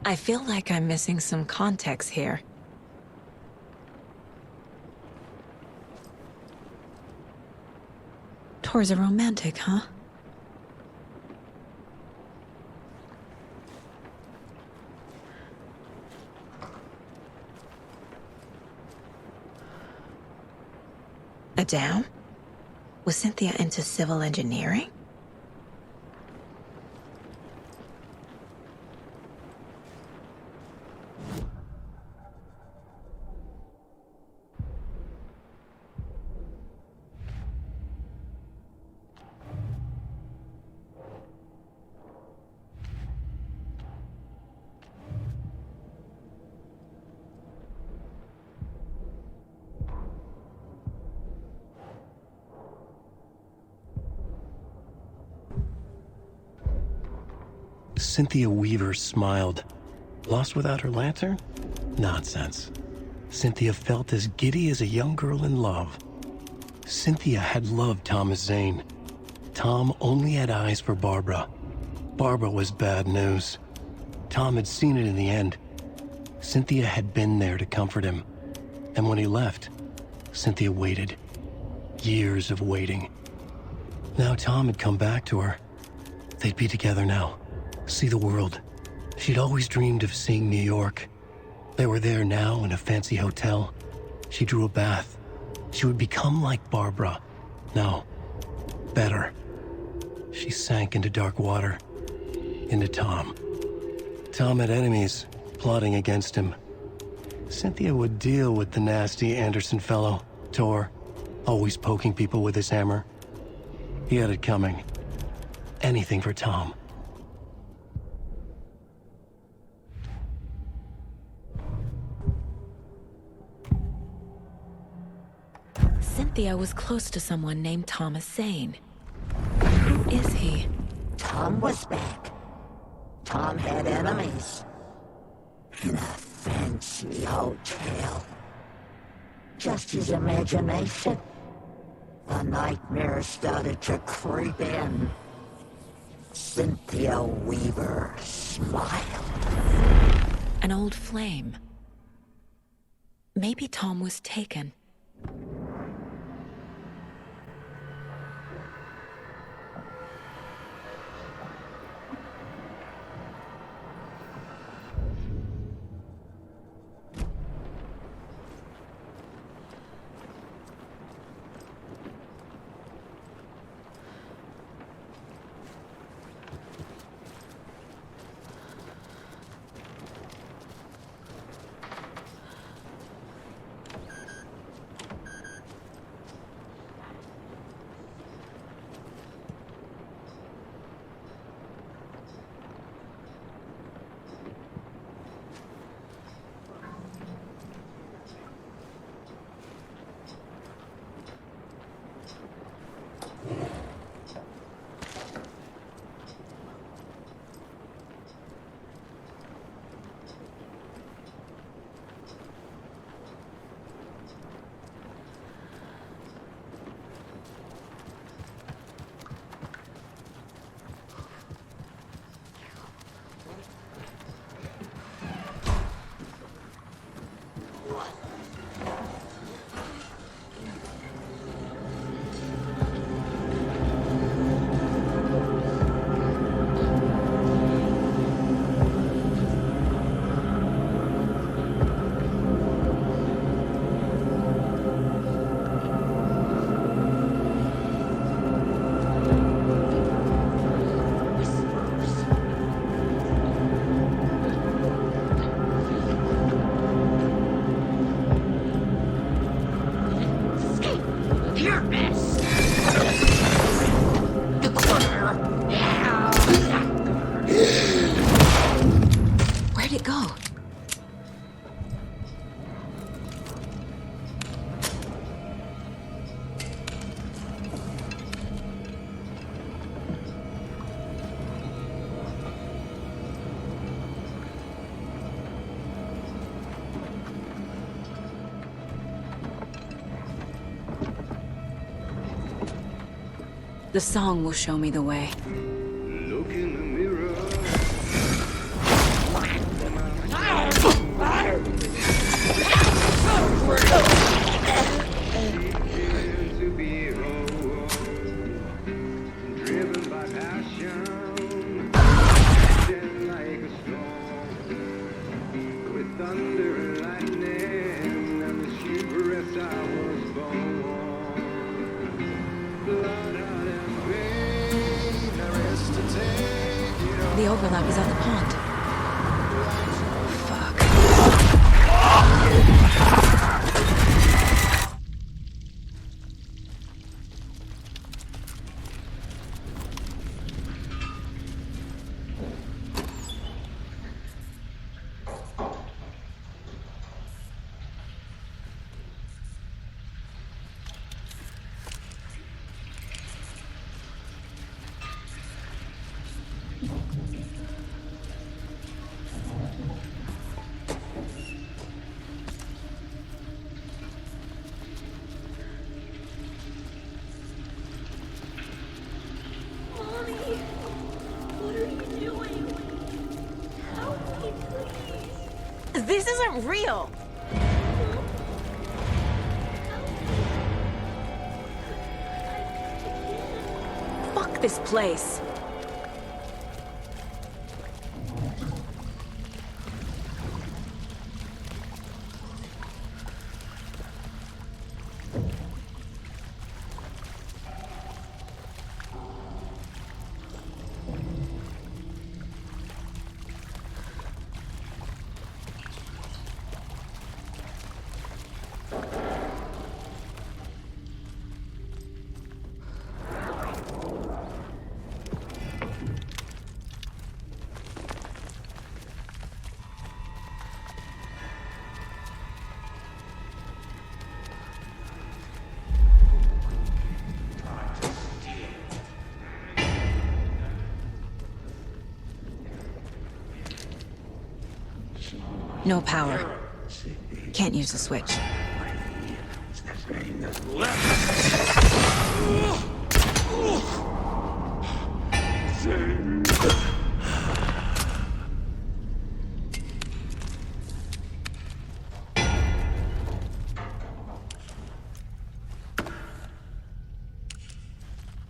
I feel like I'm missing some context here. Tor's a romantic, huh? A dam? Was Cynthia into civil engineering? Cynthia Weaver smiled. Lost without her lantern? Nonsense. Cynthia felt as giddy as a young girl in love. Cynthia had loved Thomas Zane. Tom only had eyes for Barbara. Barbara was bad news. Tom had seen it in the end. Cynthia had been there to comfort him. And when he left, Cynthia waited. Years of waiting. Now Tom had come back to her. They'd be together now. See the world. She'd always dreamed of seeing New York. They were there now in a fancy hotel. She drew a bath. She would become like Barbara. No, better. She sank into dark water. Into Tom. Tom had enemies plotting against him. Cynthia would deal with the nasty Anderson fellow, Tor, always poking people with his hammer. He had it coming. Anything for Tom. Cynthia was close to someone named Thomas Zane. Who is he? Tom was back. Tom had enemies. In a fancy hotel. Just his imagination. The nightmare started to creep in. Cynthia Weaver smiled. An old flame. Maybe Tom was taken. Where'd it go? The song will show me the way. Look in the mirror. To be driven by passion, acting like a storm, with thunder and lightning, and the chivalrous I was born. Blood out and pain, there is to take it all. The overlap is at the pond. Fuck. This isn't real! Fuck this place. No power. Can't use the switch.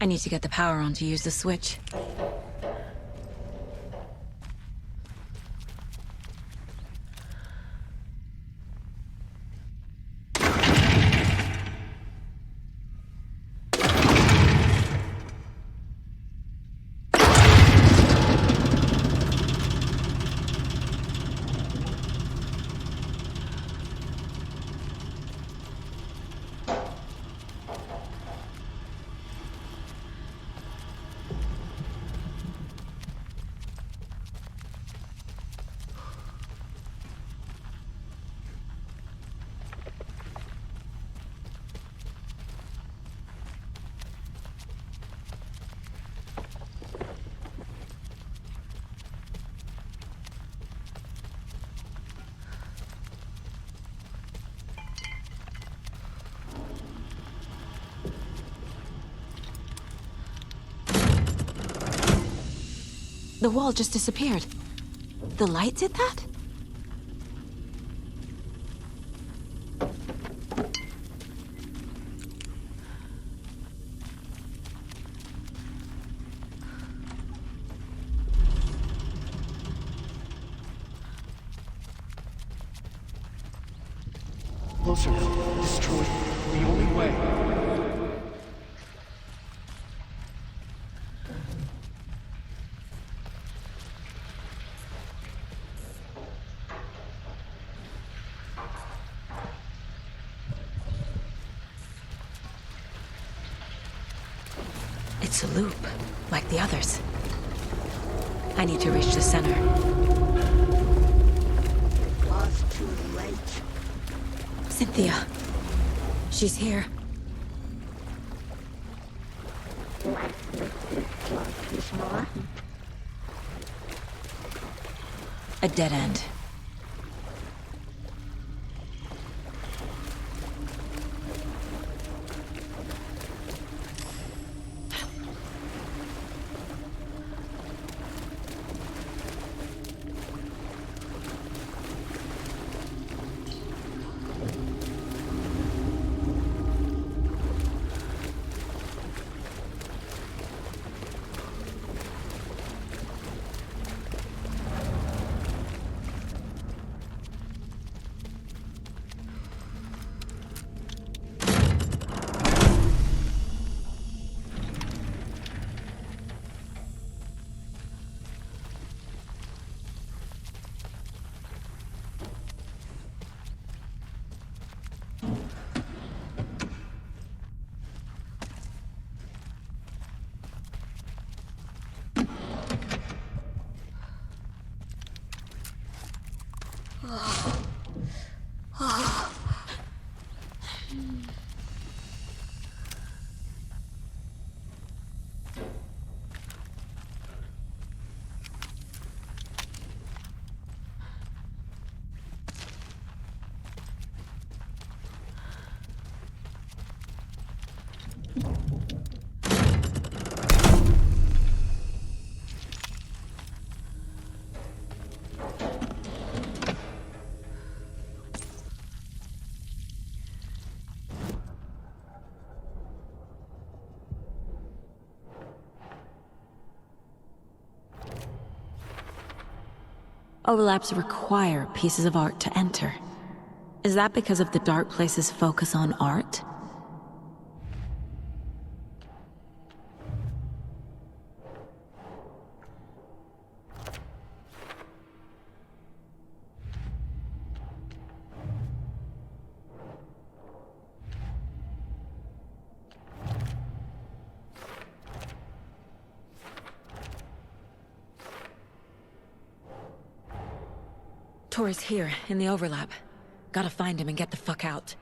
I need to get the power on to use the switch. The wall just disappeared. The light did that? Closer now. Destroy the only way. It's a loop, like the others. I need to reach the center. Was too late. Cynthia. She's here. A dead end. Overlaps require pieces of art to enter. Is that because of the Dark Place's focus on art? Tor's here, in the overlap. Gotta find him and get the fuck out.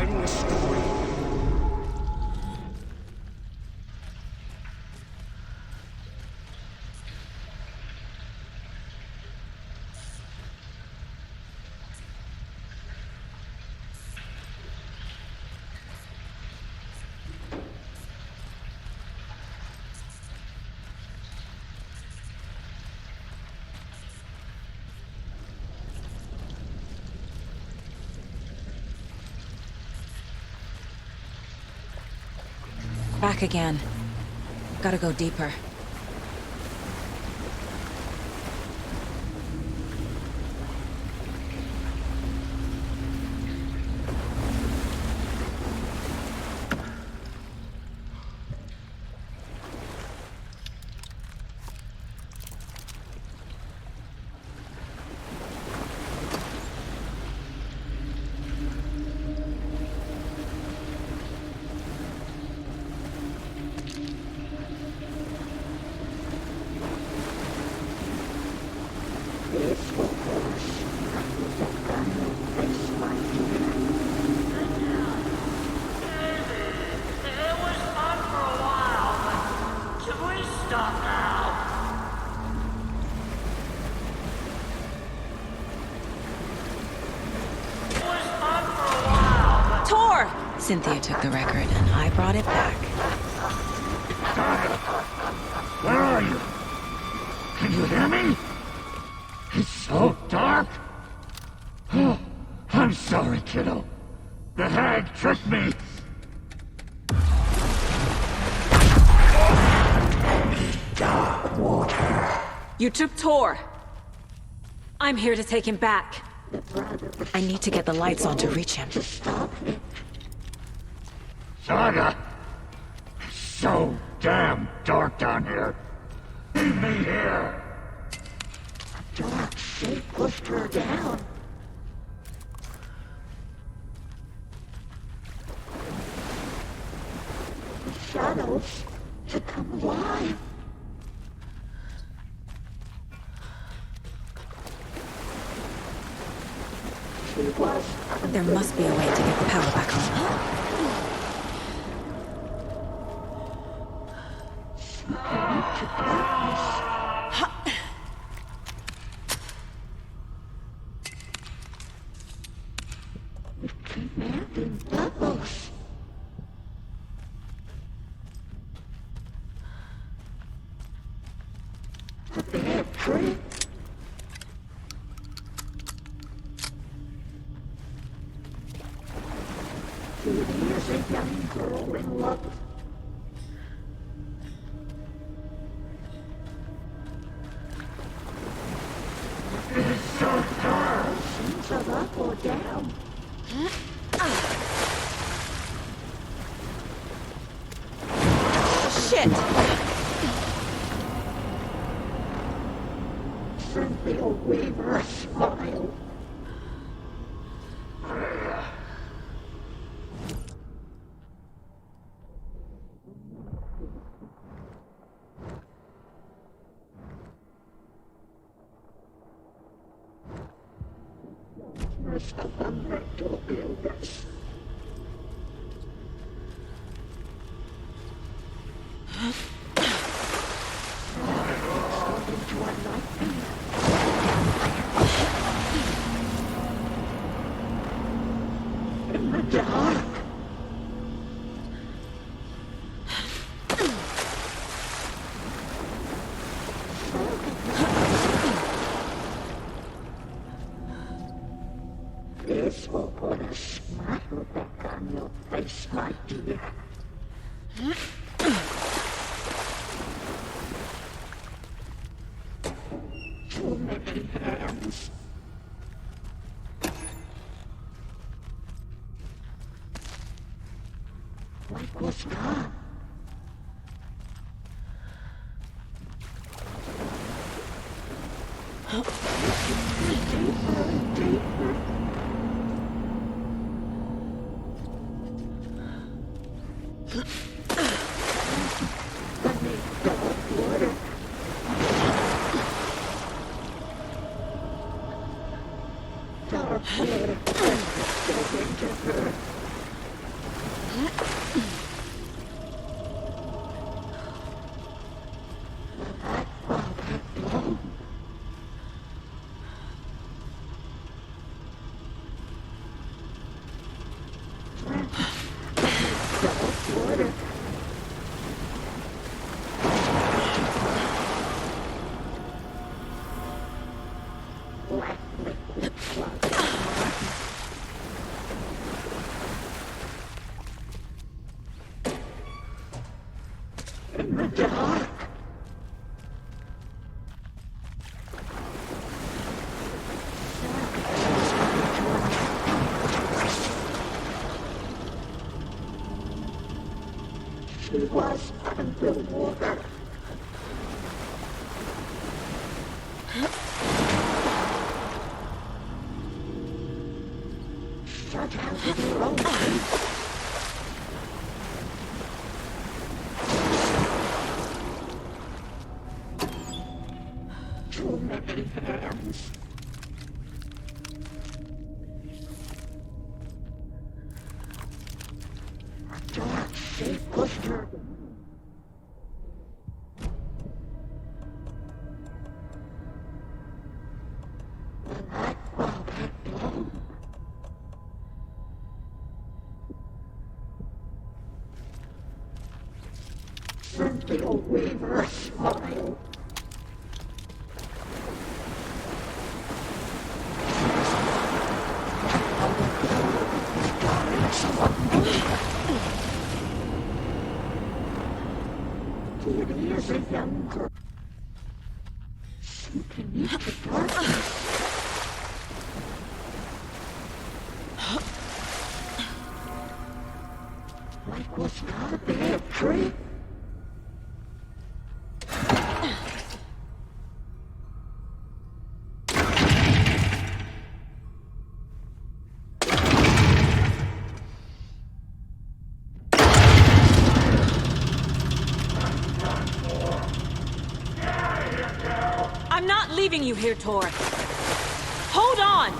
writing a story. Back again. Gotta go deeper. Cynthia took the record, and I brought it back. Where are you? Can you hear me? It's so dark. Oh, I'm sorry, kiddo. The hag tricked me. Dark water. You took Tor. I'm here to take him back. I need to get the lights on to reach him. Saga! It's so damn dark down here. Leave me here! A dark shape pushed her down. The shadows to come alive. She was. There must be a way to get the power back on. This will put a smile back on your face, my dear. Too many hands. What was gone? Deeper and deeper. Dark water goes into her. In the dark. She was underwater. Shut out of your own face. Too many hands. A dark shape pushed her. The light bulb had blown. Cynthia Weaver smiled. Kitty is a young girl. She can use the darkness. Like was not a bad tree. I'm not leaving you here, Tor. Hold on!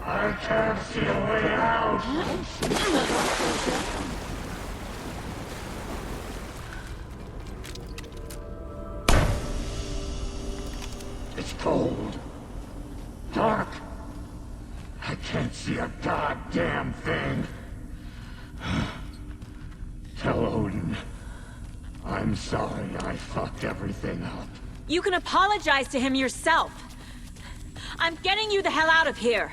I can't see a way out. It's cold. Dark. I can't see a goddamn thing. Tell Odin. I'm sorry I fucked everything up. You can apologize to him yourself. I'm getting you the hell out of here.